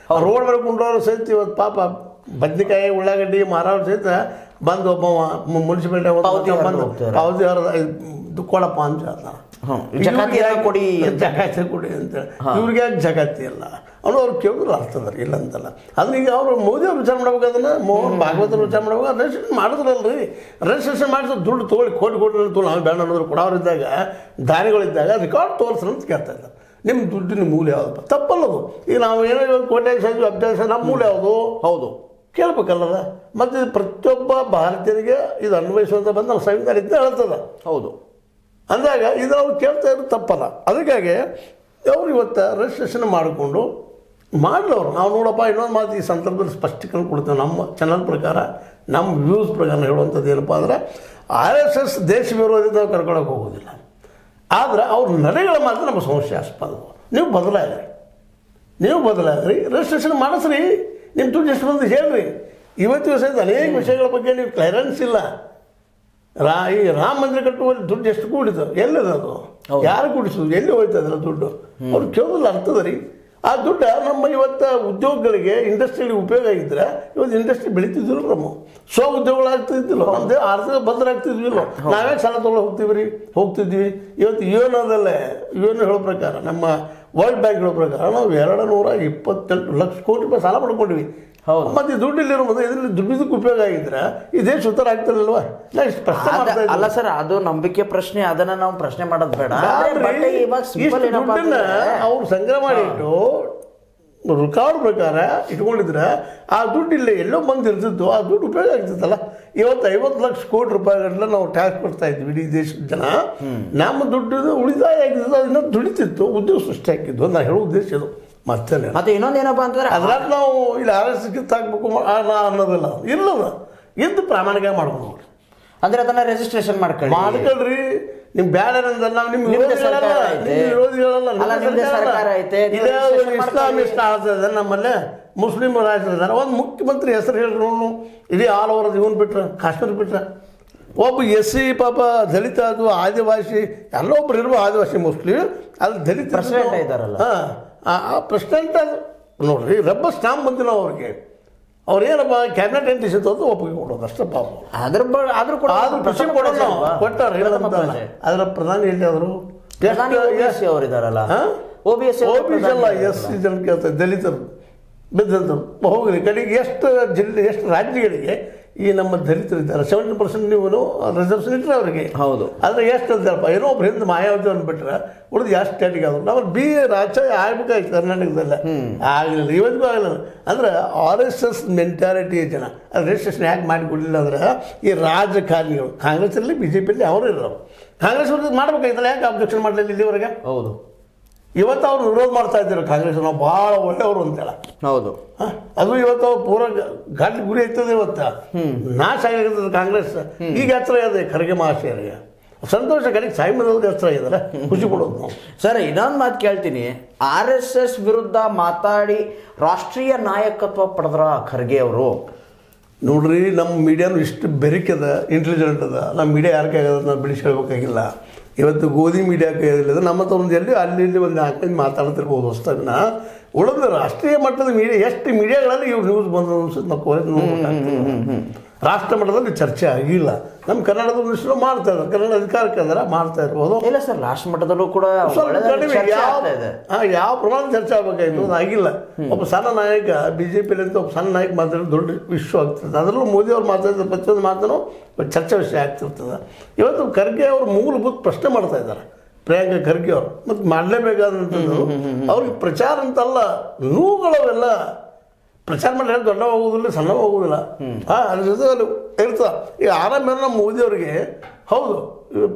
ರೋಡ್ ಮೇಲೆ ಕುಂಡ್ರವ್ರು ಸಹಿತ ಇವತ್ತು ಪಾಪ ಬದ್ನಿಕಾಯಿ ಉಳ್ಳಾಗಡ್ಡಿ ಮಾರೋರು ಸಹಿತ ಬಂದು ಒಬ್ಬ ಮುನ್ಸಿಪಾಲಿಟಿ ಬಂದು ಪಾವತಿ ಕೊಡಪ್ಪ ಅಂತ ಹೇಳ್ತಾರೆ. ಜಕಾತಿ ಕೊಡಿ ಜಕಾತಿ ಕೊಡಿ ಅಂತೇಳಿ. ಇವ್ರಿಗೆ ಯಾಕೆ ಜಕಾತಿ ಇಲ್ಲ? ಅವನು ಅವ್ರು ಕೇಳಿದ್ರು ಅರ್ಥದ ಇಲ್ಲ ಅಂತಲ್ಲ. ಅದನ್ನ ಈಗ ಅವರು ಮೋದಿ ಅವ್ರು ವಿಚಾರ ಮಾಡ್ಬೇಕು, ಅದನ್ನು ಮೋಹನ್ ಭಾಗವತರು ವಿಚಾರ ಮಾಡ್ಬೇಕು. ರಿಜಿಸ್ಟ್ರೇಷನ್ ಮಾಡಿದ್ರಲ್ರಿ, ರಿಜಿಸ್ಟ್ರೇಷನ್ ಮಾಡಿದ್ರೆ ದುಡ್ಡು ತೊಗೊಳ್ಳಿ ಕೋಟಿ ನಾವು ಬೇಡ ಅನ್ನೋದ್ರು ಕೊಡೋರಿದ್ದಾಗ ದಾನಿಗಳಿದ್ದಾಗ ರೆಕಾರ್ಡ್ ತೋರಿಸ್ರಿ ಅಂತ ಕೇಳ್ತಾ ಇದ್ದಾರೆ. ನಿಮ್ಮ ದುಡ್ಡಿನ ಮೂಲ ಯಾವುದಪ್ಪ? ತಪ್ಪಲ್ಲದು. ಈಗ ನಾವು ಏನೋ ಕೋಟೆ ಸಾಧ್ಯ ಅಭ್ಯಾಸ ನಮ್ಮ ಮೂಲ ಯಾವುದು? ಹೌದು ಕೇಳ್ಬೇಕಲ್ಲದ. ಮತ್ತು ಪ್ರತಿಯೊಬ್ಬ ಭಾರತೀಯರಿಗೆ ಇದು ಅನ್ವಯಿಸುವಂತ ಬಂದು ನಾವು ಸಂವಿಧಾನ ಇದ್ದೇ ಹೇಳ್ತದ. ಹೌದು ಅಂದಾಗ ಇದು ಅವ್ರು ಕೇಳ್ತಾ ಇರೋದು ತಪ್ಪಲ್ಲ. ಅದಕ್ಕಾಗಿ ಅವ್ರು ಇವತ್ತು ರಿಜಿಸ್ಟ್ರೇಷನ್ ಮಾಡಿಕೊಂಡು ಮಾಡಲವ್ರು. ನಾವು ನೋಡಪ್ಪ ಇನ್ನೊಂದು ಮಾತು ಈ ಸಂದರ್ಭದಲ್ಲಿ ಸ್ಪಷ್ಟೀಕರಣ ಕೊಡ್ತೇವೆ. ನಮ್ಮ ಚಾನಲ್ ಪ್ರಕಾರ, ನಮ್ಮ ವ್ಯೂಸ್ ಪ್ರಕಾರ ಹೇಳುವಂಥದ್ದು ಏನಪ್ಪ ಅಂದರೆ RSS ದೇಶ ವಿರೋಧಿ ನಾವು ಕರ್ಕೊಳ್ಳೋಕೆ ಹೋಗೋದಿಲ್ಲ. ಆದರೆ ಅವ್ರ ನಡೆಗಳ ಮಾತ್ರ ನಮ್ಮ ಸಂಶಯಾಸ್ಪದ. ನೀವು ಬದಲಾಗ್ರಿ, ರಿಜಿಸ್ಟ್ರೇಷನ್ ಮಾಡಿಸ್ರಿ, ನಿಮ್ಮ ದುಡ್ಡು ಎಷ್ಟು ಬಂದು ಹೇಳ್ರಿ. ಇವತ್ತು ದಿವಸ ಅನೇಕ ವಿಷಯಗಳ ಬಗ್ಗೆ ನೀವು ಕ್ಲಿಯರೆನ್ಸ್ ಇಲ್ಲ. ಈ ರಾಮ ಮಂದಿರ ಕಟ್ಟುವಲ್ಲಿ ದುಡ್ಡು ಎಷ್ಟು ಕೂಡಿತು, ಎಲ್ಲಿದೆ ಅದು, ಯಾರು ಕೂಡಿಸೋದು, ಎಲ್ಲಿ ಹೋಯ್ತದಲ್ಲ ದುಡ್ಡು? ಅವ್ರು ಕೇಳೋದಿಲ್ಲ ಅರ್ಥದ ರೀ. ಆ ದುಡ್ಡು ನಮ್ಮ ಇವತ್ತು ಉದ್ಯೋಗಗಳಿಗೆ ಇಂಡಸ್ಟ್ರಿಗಳಿಗೆ ಉಪಯೋಗ ಆಗಿದ್ರೆ ಇವತ್ತು ಇಂಡಸ್ಟ್ರಿ ಬೆಳೀತಿದ್ದಿಲ್ಲ, ನಮ್ಮ ಸ್ವ ಉದ್ಯೋಗಗಳಾಗ್ತಿದ್ದಿಲ್ಲ, ನಮ್ಮದೇ ಆರ್ಥಿಕ ಬದಲಾಗ್ತಿದ್ವಿಲ್ಲ. ನಾವೇ ಸಾಲ ತೊಗೊಳ್ಳೋ ಹೋಗ್ತಿದ್ವಿ. ಇವತ್ತು ಯುಎನ್ಒದಲ್ಲೇ ಹೇಳೋ ಪ್ರಕಾರ, ನಮ್ಮ ವರ್ಲ್ಡ್ ಬ್ಯಾಂಕ್ ಹೇಳೋ ಪ್ರಕಾರ ನಾವು 228 ಲಕ್ಷ ಕೋಟಿ ರೂಪಾಯಿ ಸಾಲ ಪಡ್ಕೊಂಡಿವಿ. ಮತ್ತೆ ದುಡ್ಡು ಇಲ್ಲಿರೋ ಮೊದಲು ಇದರಲ್ಲಿ ದುಡ್ಡಿದ್ದಕ್ಕೆ ಉಪಯೋಗ ಆಗಿದ್ರೆ ಈ ದೇಶ ಉತ್ತರ ಆಗ್ತಿರಲ್ವಾ? ಅಲ್ಲ ಸರ್, ಅದು ನಂಬಿಕೆ ಪ್ರಶ್ನೆ, ಅದನ್ನ ನಾವು ಪ್ರಶ್ನೆ ಮಾಡೋದು ಬೇಡ. ಅವ್ರು ಸಂಗ್ರಹ ಮಾಡಿಟ್ಟು ರೆಕಾರ್ಡ್ ಪ್ರಕಾರ ಇಟ್ಕೊಂಡಿದ್ರೆ ಆ ದುಡ್ಡು ಇಲ್ಲೇ ಎಲ್ಲೋ ಬಂದಿರ್ತಿತ್ತು, ಆ ದುಡ್ಡು ಉಪಯೋಗ ಆಗ್ತಿತ್ತಲ್ಲ. ಇವತ್ತು 50 ಲಕ್ಷ ಕೋಟಿ ರೂಪಾಯಿಗಟ್ಟಲೆ ನಾವು ಟ್ಯಾಕ್ಸ್ ಕೊಡ್ತಾ ಇದ್ವಿ ಇಡೀ ದೇಶದ ಜನ. ನಮ್ಮ ದುಡ್ಡು ಉಳಿತಾಯ ಆಗಿದ್ದು, ಅದನ್ನ ದುಡಿತಿತ್ತು, ಉದ್ಯೋಗ ಸೃಷ್ಟಿ ಹಾಕಿದ್ದು. ನಾನು ಹೇಳೋ ಉದ್ದೇಶ ಇದು. ಮತ್ತೆ ಇನ್ನೊಂದೇನಪ್ಪ ಅಂತಂದ್ರೆ ಅದ್ರಾಗ ನಾವು ಇಲ್ಲಿ RSS ಕಿತ್ತಾಕ್ಬೇಕು ಅನ್ನೋದಿಲ್ಲ, ಇಲ್ಲದ ಇದ್ದು ಪ್ರಾಮಾಣಿಕ ಮಾಡ್ಕೊಂಡು ಹೋಗ್ರಿ. ಅಂದ್ರೆ ಅದನ್ನ ರಿಜಿಸ್ಟ್ರೇಷನ್ ಮಾಡ್ಕೊಳ್ರಿ. ನಿಮ್ ಬ್ಯಾಡ ನಾವು ನಿಮ್ಮ ವಿರೋಧಿಗಳಲ್ಲ. ಇಸ್ಲಾಮಿಸ್ಟ್ ಆಗ್ತದೆ ನಮ್ಮಲ್ಲೇ, ಮುಸ್ಲಿಂ ರಾಜ್ಯದ ಒಂದು ಮುಖ್ಯಮಂತ್ರಿ ಹೆಸರು ಹೇಳ್ರಿ. ಇಡೀ ಆಲ್ ಓವರ್ ಇವನ್ ಬಿಟ್ರೆ, ಕಾಶ್ಮೀರ ಬಿಟ್ರೆ, ಒಬ್ಬ SC ಪಾಪ ದಲಿತ, ಅದು ಆದಿವಾಸಿ, ಎಲ್ಲೊಬ್ರು ಇರುವ ಆದಿವಾಸಿ ಮುಸ್ಲಿಂ, ಅದು ದಲಿತ ಪ್ರೆಸಿಡೆಂಟ್ ಇದ್ದಾರಲ್ಲ, ಆ ಪ್ರೆಸಿಡೆಂಟ್ ಅದು ನೋಡ್ರಿ, ರಬ್ಬರ್ ಸ್ಟಾಂಪ್ ಬಂದಿಲ್ಲ ಅವ್ರಿಗೆ. ಅವ್ರೇನಪ್ಪ ಕ್ಯಾಬಿನೆಟ್ ಎಂಟ್ರೀಸ್ ಇತ್ತು ಒಪ್ಪಿಗೆ ಕೊಡೋದು ಅಷ್ಟೇ ಪಾಪ. ಆದ್ರೂ ಕೊಟ್ಟಾರ. ಅದರ ಪ್ರಧಾನಿ ಎಲ್ಲಿ ಆದರು? ಅವರಿದಾರಲ್ಲ, OBC ಅಲ್ಲ, SC ಜನ ಕೇಳ್ತಾರೆ, ದಲಿತರು ಬಿದ್ದಂಥವ್ರು. ಹೋಗ್ರಿ ಕಡೆಗೆ ಎಷ್ಟು ಜಿಲ್ಲೆ, ಎಷ್ಟು ರಾಜ್ಯಗಳಿಗೆ ಈ ನಮ್ಮ ದಲಿತರಿದ್ದಾರೆ 70% ನೀವು ರಿಸರ್ವೇಷನ್ ಇಟ್ಟರೆ ಅವರಿಗೆ. ಹೌದು. ಆದರೆ ಎಷ್ಟು ಅಂತಾರಪ್ಪ, ಏನೋ ಒಬ್ರು ಹಿಂದೆ ಮಾಯಾವತಿ ಅಂದ್ಬಿಟ್ರೆ ಉಳಿದು ಎಷ್ಟು ಸ್ಟೇಟಿಗೆ ಆದ್ರು. ನಾವು ರಾಜ್ಯ ಆಗ್ಬೇಕಾಯ್ತು ಕರ್ನಾಟಕದಲ್ಲೇ, ಆಗಲಿಲ್ಲ, ಇವತ್ತಿಗೂ ಆಗಲಿಲ್ಲ. ಅಂದರೆ RSS ಮೆಂಟಾಲಿಟಿ ಜನ ಅದು ರಿಜಿಸ್ಟ್ರೇಷನ್ ಯಾಕೆ ಮಾಡಿಕೊಡಲಿಲ್ಲ ಅಂದರೆ ಈ ರಾಜಕಾರಣಿಗಳು, ಕಾಂಗ್ರೆಸ್ಸಲ್ಲಿ BJPಯಲ್ಲಿ ಅವರು ಇರೋರು. ಕಾಂಗ್ರೆಸ್ ಅವ್ರಿಗೆ ಮಾಡಬೇಕಾಯ್ತಲ್ಲ, ಯಾಕೆ ಅಬ್ಜೆಕ್ಷನ್ ಮಾಡಲಿಲ್ಲ ಇಲ್ಲಿವರೆಗೆ? ಹೌದು. ಇವತ್ತು ಅವ್ರು ವಿರೋಧ ಮಾಡ್ತಾ ಇದ್ದಾರೆ ಕಾಂಗ್ರೆಸ್, ನಾವು ಭಾಳ ಒಳ್ಳೆಯವರು ಅಂತೇಳ. ಹೌದು. ಅದು ಇವತ್ತು ಪೂರ ಘಾಟಿ ಗುರಿ ಆಗ್ತದೆ. ಇವತ್ತು ನಾಶ ಆಗಿರ್ತದೆ ಕಾಂಗ್ರೆಸ್. ಈಗ ಹತ್ರ ಇದೆ ಖರ್ಗೆ ಮಹಾಶಯರಿಗೆ ಸಂತೋಷ, ಕಡೆಗೆ ಸಾಯಿಮದವ್ರಿಗೆ ಹತ್ರ ಇದ್ದಾರೆ, ಖುಷಿ ಪಡೋದು ನಾವು. ಸರ್, ಇನ್ನೊಂದು ಮಾತು ಕೇಳ್ತೀನಿ. RSS ವಿರುದ್ಧ ಮಾತಾಡಿ ರಾಷ್ಟ್ರೀಯ ನಾಯಕತ್ವ ಪಡೆದ್ರ ಖರ್ಗೆ ಅವರು. ನೋಡ್ರಿ, ನಮ್ಮ ಮೀಡಿಯಾನು ಇಷ್ಟು ಬೆರಿಕದ, ಇಂಟೆಲಿಜೆಂಟ್ ಅದ. ನಮ್ಮ ಮೀಡಿಯಾ ಯಾರಿಗೆ ಆಗದ ನಾವು ಬಿಡಿಸಿ ಹೇಳ್ಬೇಕಾಗಿಲ್ಲ. ಇವತ್ತು ಗೋಧಿ ಮೀಡಿಯಾಕ್ಕೆ ಇರಲಿಲ್ಲ, ನಮ್ಮ ಹತ್ರ ಒಂದು ಎಲ್ಲಿ ಅಲ್ಲಿ ಇಲ್ಲಿ ಒಂದು ಹಾಕೊಂಡು ಮಾತಾಡ್ತಿರ್ಬೋದು ಹೊಸದನ್ನ. ಉಳಿದ ರಾಷ್ಟ್ರೀಯ ಮಟ್ಟದ ಮೀಡಿಯಾ, ಎಷ್ಟು ಮೀಡಿಯಾಗಳಲ್ಲಿ ಇವ್ರು ನ್ಯೂಸ್ ಬಂದು ಅನ್ಸುತ್ತೆ ನಾವು ರಾಷ್ಟ್ರ ಮಟ್ಟದಲ್ಲಿ ಚರ್ಚೆ ಆಗಿಲ್ಲ. ನಮ್ಮ ಕನ್ನಡದ ಒಂದಿಷ್ಟು ಮಾಡ್ತಾ ಇದ್ದಾರೆ, ಕನ್ನಡ ಅಧಿಕಾರಕ್ಕೆ ಅಂದ್ರೆ ಮಾಡ್ತಾ ಇರ್ಬೋದು. ಇಲ್ಲ ಸರ್, ರಾಷ್ಟ್ರ ಮಟ್ಟದಲ್ಲೂ ಕೂಡ ಯಾವ ಪ್ರಮಾಣ ಚರ್ಚೆ ಆಗಬೇಕಾಯ್ತು, ಅದು ಆಗಿಲ್ಲ. ಒಬ್ಬ ಸಣ್ಣ ನಾಯಕ BJPಯಲ್ಲಿ ಅಂತ ಒಬ್ಬ ಸಣ್ಣ ನಾಯಕ ಮಾತಾಡಿದ್ರೆ ದೊಡ್ಡ ವಿಶ್ವ ಆಗ್ತದೆ. ಅದರಲ್ಲೂ ಮೋದಿ ಅವ್ರು ಮಾತಾಡಿದ್ರೆ ಪ್ರತಿಯೊಂದು ಮಾತನ್ನು ಚರ್ಚೆ ವಿಷಯ ಆಗ್ತಿರ್ತದೆ. ಇವತ್ತು ಖರ್ಗೆ ಅವರು ಮೂಲಭೂತ ಪ್ರಶ್ನೆ ಮಾಡ್ತಾ ಇದ್ದಾರೆ, ಪ್ರಿಯಾಂಕಾ ಖರ್ಗೆ ಅವರು. ಮತ್ತು ಮಾಡಲೇಬೇಕಾದಂಥದ್ದು ಅವ್ರಿಗೆ ಪ್ರಚಾರ ಅಂತಲ್ಲ, ನೋವುಗಳವೆಲ್ಲ ಪ್ರಚಾರ ಮಾಡಿ ದೊಡ್ಡ ಹೋಗೋದಿಲ್ಲ, ಸಣ್ಣ ಹೋಗೋದಿಲ್ಲ. ಅದ್ರ ಜೊತೆ ಅಲ್ಲಿ ಇರ್ತದೆ. ಈಗ ಆರಾಮೇಲೆ ನಮ್ಮ ಮೋದಿಯವರಿಗೆ ಹೌದು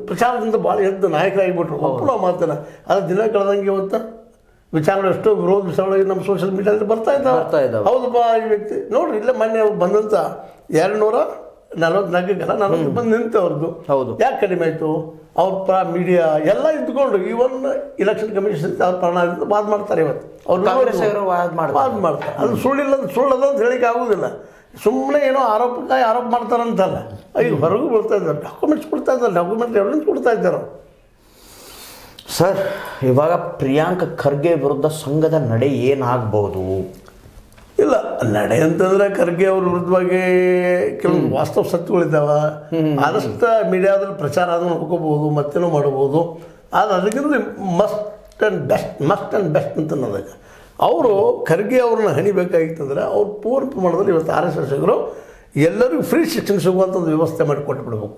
ಪ್ರಚಾರದಿಂದ ಭಾಳ ಎದ್ದು ನಾಯಕರಾಗಿಬಿಟ್ರು, ಒಪ್ಪು ನಾವು ಮಾತನ್ನ. ಅದು ದಿನ ಕಳೆದಂಗೆ ಇವತ್ತು ವಿಚಾರಗಳು ಎಷ್ಟೋ ವಿರೋಧ ವಿಚಾರಗಳು ನಮ್ಮ ಸೋಷಿಯಲ್ ಮೀಡಿಯಾದಲ್ಲಿ ಬರ್ತಾ ಇದ್ದಾವೆ. ಹೌದಪ್ಪ, ಈ ವ್ಯಕ್ತಿ ನೋಡ್ರಿ, ಇಲ್ಲೇ ಮೊನ್ನೆ ಅವ್ರು ಬಂದಂಥ 244 40 ಬಂದು ನಿಂತವ್ರದ್ದು. ಹೌದು. ಯಾಕೆ ಕಡಿಮೆ ಆಯಿತು? ಅವ್ರ ಮೀಡಿಯಾ ಎಲ್ಲ ಇದ್ಕೊಂಡು ಈವನ್ ಇಲೆಕ್ಷನ್ ಕಮಿಷನ್ ಅವ್ರ ಪ್ರಾಣದಿಂದ ವಾದ ಮಾಡ್ತಾರೆ. ಇವತ್ತು ಅವ್ರು ವಾದ ಮಾಡ್ತಾರೆ. ಅದು ಸುಳ್ಳದ ಅಂತ ಹೇಳಿಕೆ ಆಗೋದಿಲ್ಲ. ಸುಮ್ಮನೆ ಏನೋ ಆರೋಪ ಮಾಡ್ತಾರಂತಲ್ಲ, ಈಗ ಹೊರಗೂ ಬಿಡ್ತಾ ಇದ್ದಾರೆ, ಡಾಕ್ಯುಮೆಂಟ್ಸ್ ಕೊಡ್ತಾ ಇದ್ದಾರೆ, ಡಾಕ್ಯುಮೆಂಟ್ ಎವಿಡೆನ್ಸ್ ಕೊಡ್ತಾ ಇದ್ದಾರೆ. ಸರ್, ಇವಾಗ ಪ್ರಿಯಾಂಕಾ ಖರ್ಗೆ ವಿರುದ್ಧ ಸಂಘದ ನಡೆ ಏನಾಗಬಹುದು? ಇಲ್ಲ, ನಡೆ ಅಂತಂದ್ರೆ ಖರ್ಗೆ ಅವ್ರ ವಿರುದ್ಧವಾಗಿ ಕೆಲವೊಂದು ವಾಸ್ತವ ಸತ್ಯಗಳಿದ್ದಾವೆ. ಆದಷ್ಟು ಮೀಡಿಯಾದಲ್ಲಿ ಪ್ರಚಾರ ಆದ್ರೂ ನೋಡ್ಕೋಬಹುದು, ಮತ್ತೇನೋ ಮಾಡಬಹುದು. ಆದರೆ ಅದಕ್ಕಿಂತ ಮಸ್ಟ್ ಆ್ಯಂಡ್ ಬೆಸ್ಟ್ ಅಂತ ಅನ್ನೋದಕ್ಕೆ ಅವರು ಖರ್ಗೆ ಅವ್ರನ್ನ ಹಣಿಬೇಕಾಗಿತ್ತಂದ್ರೆ ಅವ್ರು ಪೂರ್ಣ ಪ್ರಮಾಣದಲ್ಲಿ ಇವತ್ತು RSSಗರು ಎಲ್ಲರಿಗೂ ಫ್ರೀ ಶಿಕ್ಷಣ ಸಿಗುವಂಥ ಒಂದು ವ್ಯವಸ್ಥೆ ಮಾಡಿ ಕೊಟ್ಟುಬಿಡ್ಬೇಕು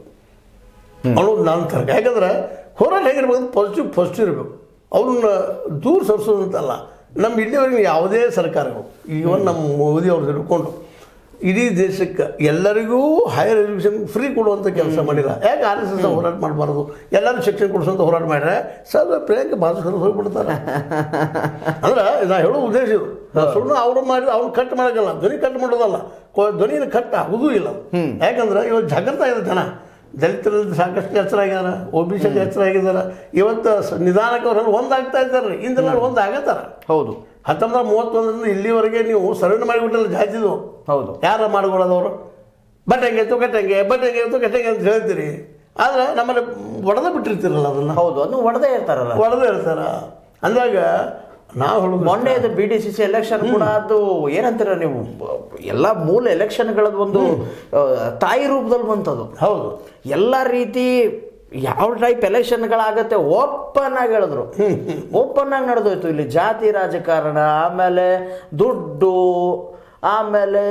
ಅನ್ನೋದು ನಾನು ತರ್ಕ. ಯಾಕಂದ್ರೆ ಹೋರಾಟ ಹೇಗಿರ್ಬೇಕು, ಪಾಸಿಟಿವ್ ಇರಬೇಕು. ಅವ್ರನ್ನ ದೂರ ಸರಿಸೋದಂತಲ್ಲ. ನಮ್ಮ ಇಲ್ಲಿವರೆಗೆ ಯಾವುದೇ ಸರ್ಕಾರಗಳು ಈವನ್ ನಮ್ಮ ಮೋದಿ ಅವ್ರು ಹಿಡ್ಕೊಂಡು ಇಡೀ ದೇಶಕ್ಕೆ ಎಲ್ಲರಿಗೂ ಹೈಯರ್ ಎಜುಕೇಷನ್ ಫ್ರೀ ಕೊಡುವಂಥ ಕೆಲಸ ಮಾಡಿಲ್ಲ. ಯಾಕೆ RSS ಹೋರಾಟ ಮಾಡಬಾರ್ದು, ಎಲ್ಲರೂ ಶಿಕ್ಷಣ ಕೊಡಿಸುವಂಥ ಹೋರಾಟ ಮಾಡಿದ್ರೆ ಪ್ರಿಯಾಂಕ ಭಾಸ್ಕರ್ ಹೋಗ್ಬಿಡ್ತಾರೆ. ಅಂದ್ರೆ ನಾ ಹೇಳೋ ಉದ್ದೇಶ ಇದು. ಸುಮ್ಮನೆ ಅವ್ರು ಮಾಡಿ ಅವ್ರು ಕಟ್ ಮಾಡೋಕ್ಕಲ್ಲ, ಧ್ವನಿ ಕಟ್ ಮಾಡೋದಲ್ಲ, ಧ್ವನಿನ ಕಟ್ ಆಗೋದೂ ಇಲ್ಲ. ಯಾಕಂದ್ರೆ ಇವತ್ತು ಜಾಗೃತ ಇದೆ ಜನ. ದಲಿತರಲ್ಲಿ ಸಾಕಷ್ಟು ಎಚ್ಚರಾಗ್ಯಾರ, OBC ಎಚ್ಚರಾಗಿದ್ದಾರೆ. ಇವತ್ತು ನಿಧಾನಕ್ಕೆ ಅವರಲ್ಲಿ ಒಂದಾಗ್ತಾ ಇದ್ದಾರೆ. ಇಂದೆಲ್ಲ ಒಂದು ಆಗತ್ತಾರ. ಹೌದು, 1931ರಿಂದ ಇಲ್ಲಿವರೆಗೆ ನೀವು ಸರ್ವೆ ಮಾಡಿಬಿಟ್ಟಲ್ಲ ಜಾತಿದು. ಹೌದು, ಯಾರ ಮಾಡ್ಕೊಳ್ಳೋದವರು ಬಟ್ಟಂಗೆ ಕಟ್ಟಂಗೆ ಅಂತ ಹೇಳ್ತೀರಿ. ಆದ್ರೆ ನಮ್ಮಲ್ಲಿ ಒಡೆದ ಬಿಟ್ಟಿರ್ತೀರಲ್ಲ ಅದನ್ನ. ಹೌದು, ಅದನ್ನು ಒಡೆದೇ ಇರ್ತಾರ. ಅಂದಾಗ ನಾವು ಹೇಳೋದು ಮೊನ್ನೆ ಅದು BDCC ಎಲೆಕ್ಷನ್ ಕೂಡ ಅದು ಏನಂತೀರ ನೀವು, ಎಲ್ಲ ಮೂಲ ಎಲೆಕ್ಷನ್ಗಳದ್ದು ಒಂದು ತಾಯಿ ರೂಪದಲ್ಲಿ ಬಂತದು. ಹೌದು, ಎಲ್ಲ ರೀತಿ ಯಾವ ಟೈಪ್ ಎಲೆಕ್ಷನ್ಗಳಾಗತ್ತೆ ಓಪನ್ ಆಗಿ ಹೇಳಿದ್ರು. ಓಪನ್ ಆಗಿ ನಡೆದೋಯ್ತು. ಇಲ್ಲಿ ಜಾತಿ ರಾಜಕಾರಣ, ಆಮೇಲೆ ದುಡ್ಡು, ಆಮೇಲೆ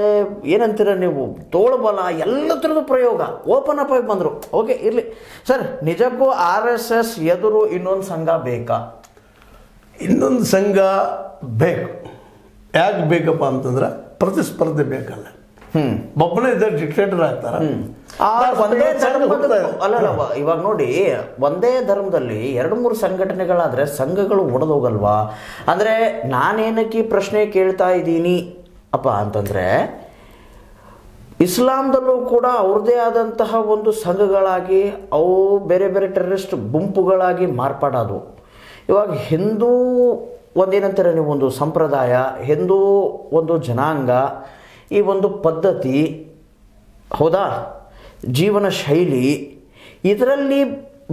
ಏನಂತೀರ ನೀವು ತೋಳ್ಬಲ, ಎಲ್ಲ ಥರದ ಪ್ರಯೋಗ ಓಪನ್ ಅಪ್ ಆಗಿ ಬಂದರು. ಓಕೆ, ಇರಲಿ ಸರ್. ನಿಜಕ್ಕೂ RSS ಎದುರು ಇನ್ನೊಂದು ಸಂಘ ಬೇಕಾ? ಇನ್ನೊಂದು ಸಂಘ ಬೇಕು. ಯಾಕೆ ಬೇಕಪ್ಪ ಅಂತಂದ್ರೆ ಪ್ರತಿಸ್ಪರ್ಧೆ ಬೇಕಲ್ಲ. ಒಬ್ಬನೇ ಇದ್ದಾರೆ ಡಿಕ್ಟೇಟರ್ ಆಗ್ತಾರೆ. ಒಂದೇ ಅಲ್ಲ, ಇವಾಗ ನೋಡಿ, ಒಂದೇ ಧರ್ಮದಲ್ಲಿ 2-3 ಸಂಘಟನೆಗಳಾದ್ರೆ ಸಂಘಗಳು ಒಡೆದೋಗಲ್ವಾ? ಅಂದ್ರೆ ನಾನೇನಕ್ಕೆ ಪ್ರಶ್ನೆ ಕೇಳ್ತಾ ಇದ್ದೀನಿ ಅಪ್ಪ ಅಂತಂದ್ರೆ, ಇಸ್ಲಾಂದಲ್ಲೂ ಕೂಡ ಅವ್ರದ್ದೇ ಆದಂತಹ ಒಂದು ಸಂಘಗಳಾಗಿ ಅವು ಬೇರೆ ಬೇರೆ ಟೆರರಿಸ್ಟ್ ಗುಂಪುಗಳಾಗಿ ಮಾರ್ಪಾಡೋದು. ಇವಾಗ ಹಿಂದೂ ಒಂದೇನಂತಾರೆ ನೀವು, ಒಂದು ಸಂಪ್ರದಾಯ, ಹಿಂದೂ ಒಂದು ಜನಾಂಗ, ಈ ಒಂದು ಪದ್ಧತಿ, ಹೌದಾ, ಜೀವನ ಶೈಲಿ, ಇದರಲ್ಲಿ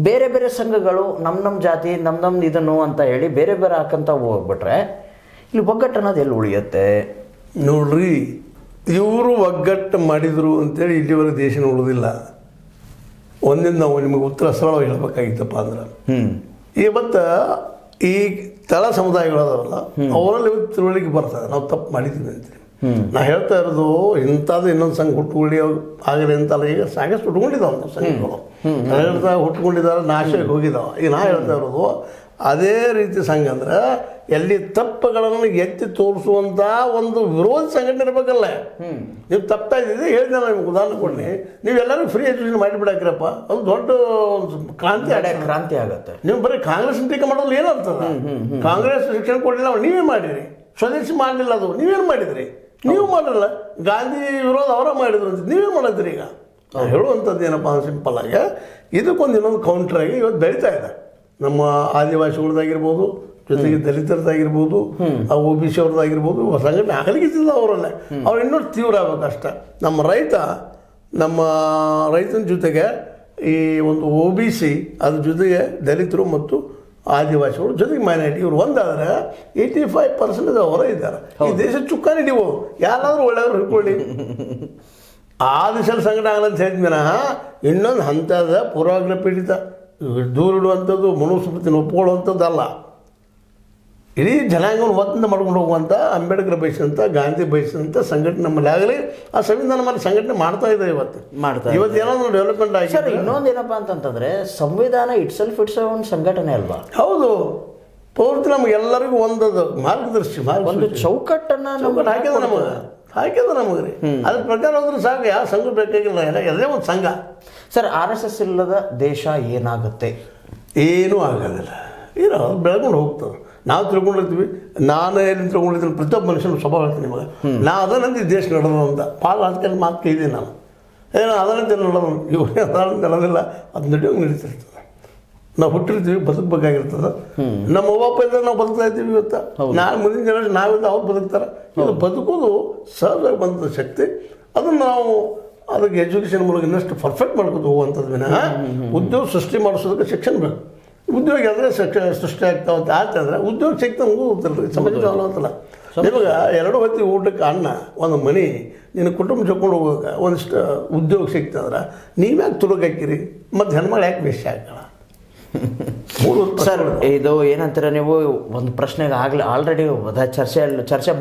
ಬೇರೆ ಬೇರೆ ಸಂಘಗಳು ನಮ್ಮ ಜಾತಿ ನಮ್ಮ ಇದನ್ನು ಅಂತ ಹೇಳಿ ಬೇರೆ ಬೇರೆ ಹಾಕಂತ ಹೋಗ್ಬಿಟ್ರೆ ಇಲ್ಲಿ ಒಗ್ಗಟ್ಟು ಅನ್ನೋದು ಎಲ್ಲಿ ಉಳಿಯುತ್ತೆ? ನೋಡ್ರಿ, ಇವರು ಒಗ್ಗಟ್ಟು ಮಾಡಿದರು ಅಂತೇಳಿ ಇಲ್ಲಿವರೆಗೆ ದೇಶ ಉಳಿದಿಲ್ಲ. ಒಂದಿಂದ ನಾವು ನಿಮಗೆ ಉತ್ತರ ಸರಳವಾಗಿ ಹೇಳ್ಬೇಕಾಗಿತ್ತಪ್ಪ ಅಂದ್ರೆ, ಇವತ್ತು ಈ ತಳ ಸಮುದಾಯಗಳದಾವಲ್ಲ ಅವರಲ್ಲಿ ತಿಳುವಳಿಕೆ ಬರ್ತದೆ ನಾವು ತಪ್ಪು ಮಾಡಿದ್ದೀವಿ ಅಂತೀವಿ. ನಾ ಹೇಳ್ತಾ ಇರೋದು ಇಂಥದ್ದು ಇನ್ನೊಂದು ಸಂಘ ಹುಟ್ಟುಕೊಳ್ಳಿ ಆಗಲಿ ಅಂತಲ್ಲ. ಈಗ ಸಾಕಷ್ಟು ಹುಟ್ಕೊಂಡಿದ್ದಾವೆ ನಮ್ಮ ಸಂಘಗಳು, ಹುಟ್ಕೊಂಡಿದ್ದಾರೆ, ನಾಶಕ್ಕೆ ಹೋಗಿದ್ದಾವೆ. ಈಗ ನಾ ಹೇಳ್ತಾ ಇರೋದು ಅದೇ ರೀತಿ ಸಂಘ ಅಂದ್ರೆ ಎಲ್ಲಿ ತಪ್ಪುಗಳನ್ನು ಎತ್ತಿ ತೋರಿಸುವಂಥ ಒಂದು ವಿರೋಧ ಸಂಘಟನೆ ಇರಬೇಕಲ್ಲ. ನೀವು ತಪ್ತಾ ಇದ್ದೀರಿ ಹೇಳಿದೆ, ನಿಮ್ಗೆ ಉದಾಹರಣೆ ಕೊಡಿ. ನೀವೆಲ್ಲರೂ ಫ್ರೀ ಎಜುಕೇಷನ್ ಮಾಡಿಬಿಡಾಕ್ರಪ್ಪ, ಅದು ದೊಡ್ಡ ಕ್ರಾಂತಿ ಆಗುತ್ತೆ. ನೀವು ಬರೀ ಕಾಂಗ್ರೆಸ್ ಟೀಕೆ ಮಾಡೋದು ಏನಂತದ? ಕಾಂಗ್ರೆಸ್ ಶಿಕ್ಷಣ ಕೊಡಲಿಲ್ಲ, ನೀವೇ ಮಾಡಿರಿ. ಸ್ವದೇಶಿ ಮಾಡಲಿಲ್ಲ, ಅದು ನೀವೇನು ಮಾಡಿದ್ರಿ? ನೀವು ಮಾಡಲ್ಲ. ಗಾಂಧಿ ವಿರೋಧ ಅವರ ಮಾಡಿದ್ರು ಅಂತ ನೀವೇ ಮಾಡಿದ್ರಿ. ಈಗ ಹೇಳುವಂಥದ್ದು ಏನಪ್ಪ ಸಿಂಪಲ್ ಆಗಿ, ಇದಕ್ಕೊಂದು ಇನ್ನೊಂದು ಕೌಂಟರ್ ಆಗಿ ಇವತ್ತು ಬೆಳೀತಾ ಇದೆ. ನಮ್ಮ ಆದಿವಾಸಿಗಳದ್ದಾಗಿರ್ಬೋದು, ಜೊತೆಗೆ ದಲಿತರದ್ದಾಗಿರ್ಬೋದು, OBC ಅವ್ರದ್ದಾಗಿರ್ಬೋದು, ಸಂಘಟನೆ ಆಗಲಿಕ್ಕಿದ್ದಿಲ್ಲ ಅವರಲ್ಲೇ. ಅವ್ರು ಇನ್ನೂ ತೀವ್ರ ಆಗ್ಬೇಕಷ್ಟ. ನಮ್ಮ ರೈತನ ಜೊತೆಗೆ ಈ ಒಂದು OBC, ಅದ್ರ ಜೊತೆಗೆ ದಲಿತರು ಮತ್ತು ಆದಿವಾಸಿಗಳು, ಜೊತೆಗೆ ಮೈನಾರಿಟಿ, ಇವರು ಒಂದಾದ್ರೆ 85% ಹೊರ ಇದ್ದಾರೆ. ಈ ದೇಶ ಚುಕ್ಕಾನಿ ನೀವು ಯಾರಾದರೂ ಒಳ್ಳೆಯವರು ಹಿಡ್ಕೊಳ್ಳಿ. ಆ ದಿಶೆಯಲ್ಲಿ ಸಂಘಟನೆ ಆಗಲಂತ ಹೇಳಿದ್ಮೇನ ಇನ್ನೊಂದು ಹಂತದ ಪೂರ್ವಾಗ್ರಹ ಪೀಡಿತ ದೂರಿಡುವಂಥದ್ದು, ಮನುಸ್ಮೃತಿನ ಒಪ್ಕೊಳ್ಳುವಂಥದ್ದಲ್ಲ. ಇಡೀ ಜನಾಂಗವನ್ನು ಒತ್ತನ್ನು ಮಾಡ್ಕೊಂಡು ಹೋಗುವಂಥ ಅಂಬೇಡ್ಕರ್ ಬಯಸಿದಂಥ, ಗಾಂಧಿ ಬಯಸಿದಂಥ ಸಂಘಟನೆ ನಮ್ಮಲ್ಲಿ ಆಗಲಿ. ಆ ಸಂವಿಧಾನ ಮೇಲೆ ಸಂಘಟನೆ ಮಾಡ್ತಾ ಇದೆ. ಇವತ್ತು ಏನಾದ್ರು ಡೆವಲಪ್ಮೆಂಟ್ ಆಗಿ. ಸರ್, ಇನ್ನೊಂದೇನಪ್ಪ ಅಂತಂತಂದ್ರೆ ಸಂವಿಧಾನ ಇಟ್ಸ್ ಒಂದು ಸಂಘಟನೆ ಅಲ್ವಾ? ಹೌದು, ಪೂರ್ತಿ ನಮಗೆಲ್ಲರಿಗೂ ಒಂದದು ಮಾರ್ಗದರ್ಶಿ, ಒಂದು ಚೌಕಟ್ಟನ್ನು ಹಾಕಿದ ನಮಗೆ ರೀ. ಅದ್ರ ಪ್ರಕಾರ ಹೋದ್ರೆ ಸಾಕು, ಯಾವ ಸಂಘ ಬೇಕಾಗಿಲ್ಲ, ಎಲ್ಲೇ ಒಂದು ಸಂಘ. ಸರ್, RSS ಇಲ್ಲದ ದೇಶ ಏನಾಗುತ್ತೆ? ಏನೂ ಆಗೋದಿಲ್ಲ. ಏನೋ ಬೆಳ್ಕೊಂಡು ಹೋಗ್ತದೆ. ನಾವು ತಿಳ್ಕೊಂಡಿರ್ತೀವಿ. ನಾನು ಎಲ್ಲಿ ತಿಳ್ಕೊಂಡಿರ್ತೀನಿ, ಪ್ರತಿಯೊಬ್ಬ ಮನುಷ್ಯನ ಸ್ವಭಾವ ಹೇಳ್ತೀನಿ ನಿಮಗೆ. ನಾ ಅದನ್ನಂತ ದೇಶ ನಡೆದು ಅಂತ ಭಾಳ ಅದಕ್ಕೆ ಮಾತು ಕೇಳಿದ್ದೀನಿ ನಾನು. ಏನೋ ಅದನ್ನಂತೆ ನಡೆದು ಇವ್ರಿಗೆ ಅದರಂತೆ ನಡೆದಿಲ್ಲ, ಅದು ನಡೆಯೋಗಿ ನಡೀತಿರ್ತದೆ. ನಾವು ಹುಟ್ಟಿರ್ತೀವಿ, ಬದುಕಬೇಕಾಗಿರ್ತದೆ. ನಮ್ಮ ಅವ್ವಪ್ಪ ಇದ್ದರೆ ನಾವು ಬದುಕ್ತಾ ಇದ್ದೀವಿ. ಇವತ್ತು ನಾನು ಮುಂದಿನ ಜನರೇಷನ್ ನಾವಿದ್ದ ಅವ್ರು ಬದುಕ್ತಾರೆ. ಇದು ಬದುಕೋದು ಸಹಜವಾಗಿ ಬಂದ ಶಕ್ತಿ. ಅದನ್ನು ನಾವು ಅದಕ್ಕೆ ಎಜುಕೇಷನ್ ಮೂಲಕ ಇನ್ನಷ್ಟು ಪರ್ಫೆಕ್ಟ್ ಮಾಡ್ಕೊಂಡು ಹೋಗುವಂಥದ್ದು ವಿನಃ ಉದ್ಯೋಗ ಸೃಷ್ಟಿ ಮಾಡಿಸೋದಕ್ಕೆ ಶಿಕ್ಷಣ ಬೇಕು. ಉದ್ಯೋಗ ಆದರೆ ಸೃಷ್ಟಿ ಆಗ್ತಾವಂತ ಆಗ್ತಂದ್ರೆ ಉದ್ಯೋಗ ಸಿಗ್ತಾ ಹೋಗುತ್ತಲ್ಲ, ಸಮಾಜ ಅಂತಲ್ಲ. ನಿಮಗೆ 2 ಹೊತ್ತಿ ಊಟಕ್ಕೆ ಅನ್ನ, ಒಂದು ಮನೆ, ನಿನ್ನ ಕುಟುಂಬ ಜೊಕ್ಕೊಂಡು ಹೋಗೋಕೆ ಒಂದಿಷ್ಟು ಉದ್ಯೋಗ ಸಿಗ್ತಂದ್ರೆ ನೀವ್ಯಾಕೆ ತುಡುಗಾಕಿರಿ? ಮತ್ತು ಹೆಣ್ಮಗಳು ಯಾಕೆ ಬೇಷ ಹಾಕೋಣ? ಸರ್ ಇದು ಏನಂತೀರ ನೀವು ಒಂದು ಪ್ರಶ್ನೆಗೆ ಆಲ್ರೆಡಿ ಚರ್ಚೆ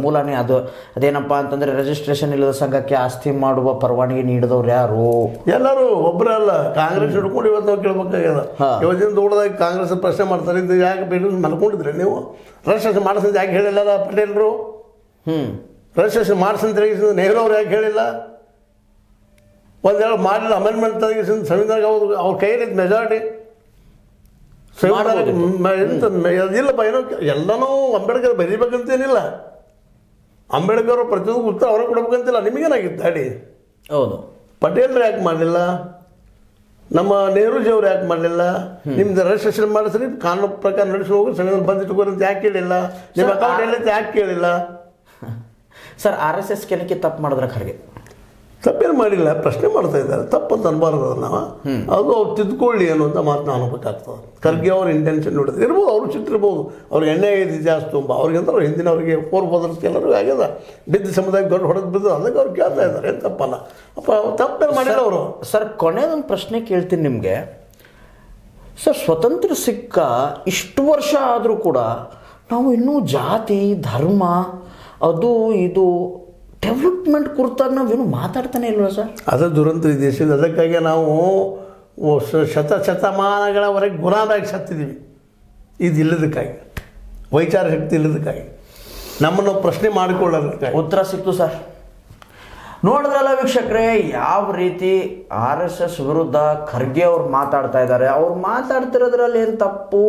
ಮೂಲನೇ ಅದೇನಪ್ಪ ಅಂತಂದ್ರೆ ರಿಜಿಸ್ಟ್ರೇಷನ್ ಇಲ್ಲದ ಸಂಘಕ್ಕೆ ಆಸ್ತಿ ಮಾಡುವ ಪರವಾನಗಿ ನೀಡಿದವ್ರು ಯಾರು? ಎಲ್ಲರೂ ಒಬ್ಬರಲ್ಲ. ಕಾಂಗ್ರೆಸ್ ಹಿಡ್ಕೊಂಡು ಇವತ್ತು ನಾವು ಕೇಳ್ಬೇಕಾಗ್ಯದ. ಇವತ್ತಿನ ದೊಡ್ಡದಾಗಿ ಕಾಂಗ್ರೆಸ್ ಪ್ರಶ್ನೆ ಮಾಡ್ತಾರೆ, ಇದು ಯಾಕೆ ಬೇಕು ಮಲ್ಕೊಂಡಿದ್ರಿ ನೀವು? ರಿಜಿಸ್ಟ್ರೇಷನ್ ಮಾಡಿಸಿದ ಯಾಕೆ ಹೇಳಿಲ್ಲ ಪಟೇಲ್ರು? ರಿಜಿಸ್ಟ್ರೇಷನ್ ಮಾಡಿಸಂತ ನೆಹರು ಅವ್ರು ಯಾಕೆ ಹೇಳಿಲ್ಲ? ಒಂದೆರಡು ಮಾಡಿಲ್ಲ ಅಮೆಂಡ್ಮೆಂಟ್ ತೆಗಿಸಿದ ಸಂವಿಧಾನಕ್ಕೆ ಅವ್ರ ಕೈಯಲ್ಲಿ ಮೆಜಾರಿಟಿ ಇಲ್ಲಪ್ಪ. ಏನೋ ಎಲ್ಲನೂ ಅಂಬೇಡ್ಕರ್ ಬರೀಬೇಕಂತೇನಿಲ್ಲ. ಅಂಬೇಡ್ಕರ್ ಪ್ರತಿಯೊಂದು ಉತ್ತರ ಅವ್ರಿಗೆ ಕೊಡ್ಬೇಕಂತಿಲ್ಲ. ನಿಮಗೇನಾಗಿತ್ತು ಅಡಿ? ಹೌದು. ಪಟೇಲ್ರು ಯಾಕೆ ಮಾಡಲಿಲ್ಲ? ನಮ್ಮ ನೆಹರೂಜಿ ಅವ್ರು ಯಾಕೆ ಮಾಡಲಿಲ್ಲ? ನಿಮ್ದು ರಿಜಿಸ್ಟ್ರೇಷನ್ ಮಾಡಿಸ್ರಿ, ಕಾನೂನು ಪ್ರಕಾರ ನಡೆಸಿ ಹೋಗಿ ಸಂವಿಧಾನ ಬಂದಿಟ್ಕೋರಿ ಅಂತ ಯಾಕೆ ಕೇಳಿಲ್ಲ? ನಿಮ್ಮ ಅಕೌಂಟ್ ಎಲ್ಲ ಯಾಕೆ ಕೇಳಿಲ್ಲ? ಸರ್ RSS ಕೆನಕ್ಕೆ ತಪ್ಪು ಮಾಡಿದ್ರೆ ಖರ್ಗೆ ತಪ್ಪೇನು ಮಾಡಿಲ್ಲ, ಪ್ರಶ್ನೆ ಮಾಡ್ತಾ ಇದ್ದಾರೆ. ತಪ್ಪಂತ ಅನ್ಬಾರ್ದು ನಾವು. ಅದು ಅವ್ರು ತಿದ್ದುಕೊಳ್ಳಿ ಅನ್ನುವಂಥ ಮಾತು ನಾನು ಅನ್ಬೇಕಾಗ್ತದೆ. ಖರ್ಗೆ ಅವ್ರ ಇಂಟೆನ್ಷನ್ ನೋಡಿದ್ರೆ ಇರ್ಬೋದು, ಅವ್ರು ಸಿಟ್ಟಿರ್ಬೋದು. ಅವ್ರಿಗೆ ಎಣ್ಣೆ ಆಗಿದೆ ಜಾಸ್ತಿ ತುಂಬ. ಅವ್ರಿಗಂತ ಅವ್ರು ಹಿಂದಿನವ್ರಿಗೆ 4 ಬ್ರದರ್ಸ್ ಎಲ್ಲರೂ ಆಗ್ಯದ. ಬಿದ್ದು ಸಮುದಾಯಕ್ಕೆ ದೊಡ್ಡ ಹೊಡೆದು ಬಿದ್ದು ಅದಕ್ಕೆ ಅವ್ರು ಕೇಳ್ತಾ ಇದ್ದಾರೆ. ಏನು ತಪ್ಪಲ್ಲ ಅಪ್ಪ, ತಪ್ಪೇನು ಮಾಡಿಲ್ಲ ಅವರು. ಸರ್ ಕೊನೆಯದೊಂದು ಪ್ರಶ್ನೆ ಕೇಳ್ತೀನಿ ನಿಮಗೆ. ಸರ್ ಸ್ವತಂತ್ರ ಸಿಕ್ಕ ಇಷ್ಟು ವರ್ಷ ಆದರೂ ಕೂಡ ನಾವು ಇನ್ನೂ ಜಾತಿ ಧರ್ಮ ಅದು ಇದು ಡೆವಲಪ್ಮೆಂಟ್ ಕುರಿತಾಗ ನಾವೇನು ಮಾತಾಡ್ತಾನೆ ಇಲ್ವ ಸರ್? ಅದು ದುರಂತ ಈ ದೇಶದ. ಅದಕ್ಕಾಗಿ ನಾವು ಶತಮಾನಗಳವರೆಗೆ ಗುಲಾಮಾಗಿ ಸತ್ತಿದ್ದೀವಿ. ಇದು ಇಲ್ಲದಕ್ಕಾಗಿ, ವೈಚಾರ ಶಕ್ತಿ ಇಲ್ಲದಕ್ಕಾಗಿ, ನಮ್ಮನ್ನು ಪ್ರಶ್ನೆ ಮಾಡಿಕೊಳ್ಳೋದಕ್ಕಾಗಿ. ಉತ್ತರ ಸಿಕ್ತು ಸರ್. ನೋಡಿದ್ರಲ್ಲ ವೀಕ್ಷಕರೇ, ಯಾವ ರೀತಿ RSS ವಿರುದ್ಧ ಖರ್ಗೆ ಅವ್ರು ಮಾತಾಡ್ತಾ ಇದ್ದಾರೆ. ಅವ್ರು ಮಾತಾಡ್ತಿರೋದ್ರಲ್ಲಿ ಏನು ತಪ್ಪು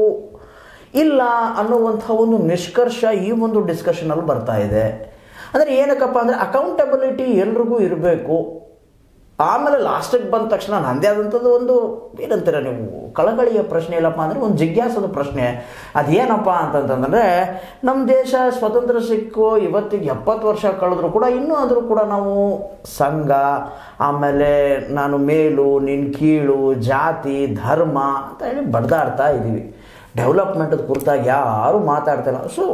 ಇಲ್ಲ ಅನ್ನುವಂಥ ಒಂದು ನಿಷ್ಕರ್ಷ ಈ ಒಂದು ಡಿಸ್ಕಷನಲ್ಲಿ ಬರ್ತಾ ಇದೆ. ಅಂದರೆ ಏನಕ್ಕಪ್ಪ ಅಂದರೆ ಅಕೌಂಟಬಿಲಿಟಿ ಎಲ್ರಿಗೂ ಇರಬೇಕು. ಆಮೇಲೆ ಲಾಸ್ಟಿಗೆ ಬಂದ ತಕ್ಷಣ ನನ್ನದೇ ಆದಂಥದ್ದು ಒಂದು ಏನಂತೀರ ನೀವು ಕಳಕಳಿಯ ಪ್ರಶ್ನೆ ಇಲ್ಲಪ್ಪ ಅಂದರೆ ಒಂದು ಜಿಜ್ಞಾಸದ ಪ್ರಶ್ನೆ. ಅದೇನಪ್ಪ ಅಂತಂತಂದರೆ, ನಮ್ಮ ದೇಶ ಸ್ವತಂತ್ರ ಸಿಕ್ಕು ಇವತ್ತಿಗೆ 70 ವರ್ಷ ಕಳೆದ್ರು ಕೂಡ ಇನ್ನೂ ಆದರೂ ಕೂಡ ನಾವು ಸಂಘ, ಆಮೇಲೆ ನಾನು ಮೇಲು ನಿನ್ನ ಕೀಳು, ಜಾತಿ ಧರ್ಮ ಅಂತ ಹೇಳಿ ಬಡ್ದಾಡ್ತಾ ಇದ್ದೀವಿ. ಡೆವಲಪ್ಮೆಂಟದ ಕುರಿತಾಗಿ ಯಾರು ಮಾತಾಡ್ತಿಲ್ಲ. So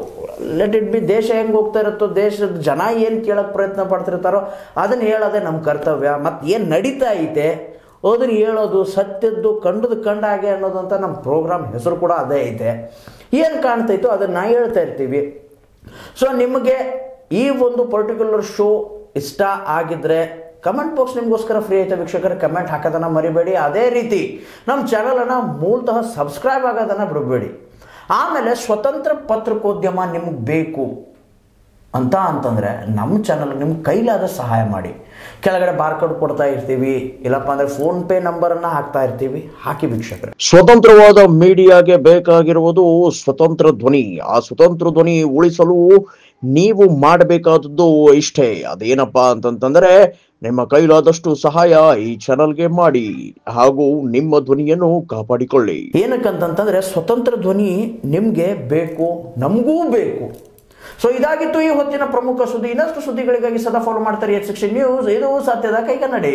let it be. ದೇಶ ಹೆಂಗೆ ಹೋಗ್ತಾ ಇರುತ್ತೋ, ದೇಶದ ಜನ ಏನು ಕೇಳೋಕ್ಕೆ ಪ್ರಯತ್ನ ಪಡ್ತಿರ್ತಾರೋ ಅದನ್ನು ಹೇಳೋದೇ ನಮ್ಮ ಕರ್ತವ್ಯ. ಮತ್ತು ಏನು ನಡೀತಾ ಐತೆ ಅದನ್ನು ಹೇಳೋದು, ಸತ್ಯದ್ದು ಕಂಡದು ಕಂಡಾಗೆ ಅನ್ನೋದು ಅಂತ ನಮ್ಮ ಪ್ರೋಗ್ರಾಮ್ ಹೆಸರು ಕೂಡ ಅದೇ ಐತೆ. ಏನು ಕಾಣ್ತೈತೋ ಅದನ್ನು ಹೇಳ್ತಾ ಇರ್ತೀವಿ. ಸೊ ನಿಮಗೆ ಈ ಒಂದು ಪರ್ಟಿಕ್ಯುಲರ್ ಶೋ ಇಷ್ಟ ಆಗಿದ್ರೆ ಕಮೆಂಟ್ ಬಾಕ್ಸ್ ನಿಮಗೋಸ್ಕರ ಫ್ರೀ ಐತೆ ವೀಕ್ಷಕರೇ. ಕಮೆಂಟ್ ಹಾಕೋದನ್ನು ಮರಿಬೇಡಿ. ಅದೇ ರೀತಿ ನಮ್ಮ ಚಾನಲನ್ನು ಮೂಲತಃ ಸಬ್ಸ್ಕ್ರೈಬ್ ಆಗೋದನ್ನು ಬಿಡಬೇಡಿ. ಆಮೇಲೆ ಸ್ವತಂತ್ರ ಪತ್ರಿಕೋದ್ಯಮ ನಿಮಗೆ ಬೇಕು ಅಂತಂದರೆ ನಮ್ಮ ಚಾನಲ್ ನಿಮ್ಗೆ ಕೈಲಾದ ಸಹಾಯ ಮಾಡಿ. ಕೆಳಗಡೆ ಬಾರ್ಕೋಡ್ ಕೊಡ್ತಾ ಇರ್ತೀವಿ, ಇಲ್ಲಪ್ಪ ಅಂದರೆ ಫೋನ್ಪೇ ನಂಬರನ್ನು ಹಾಕ್ತಾ ಇರ್ತೀವಿ. ಹಾಕಿ ವೀಕ್ಷಕರೇ. ಸ್ವತಂತ್ರವಾದ ಮೀಡಿಯಾಗೆ ಬೇಕಾಗಿರುವುದು ಸ್ವತಂತ್ರ ಧ್ವನಿ. ಆ ಸ್ವತಂತ್ರ ಧ್ವನಿ ಉಳಿಸಲು ನೀವು ಮಾಡಬೇಕಾದದ್ದು ಇಷ್ಟೇ. ಅದೇನಪ್ಪಾ ಅಂತಂತಂದ್ರೆ ನಿಮ್ಮ ಕೈಲಾದಷ್ಟು ಸಹಾಯ ಈ ಚಾನಲ್ಗೆ ಮಾಡಿ ಹಾಗೂ ನಿಮ್ಮ ಧ್ವನಿಯನ್ನು ಕಾಪಾಡಿಕೊಳ್ಳಿ. ಏನಕ್ಕಂತಂದ್ರೆ ಸ್ವತಂತ್ರ ಧ್ವನಿ ನಿಮ್ಗೆ ಬೇಕು, ನಮಗೂ ಬೇಕು. ಸೊ ಇದಾಗಿತ್ತು ಈ ಹೊತ್ತಿನ ಪ್ರಮುಖ ಸುದ್ದಿ. ಇನ್ನಷ್ಟು ಸುದ್ದಿಗಳಿಗಾಗಿ ಸದಾ ಫಾಲೋ ಮಾಡ್ತಾರೆ H16 ನ್ಯೂಸ್. ಇದು ಸತ್ಯದ ಕೈಗನ್ನಡಿ.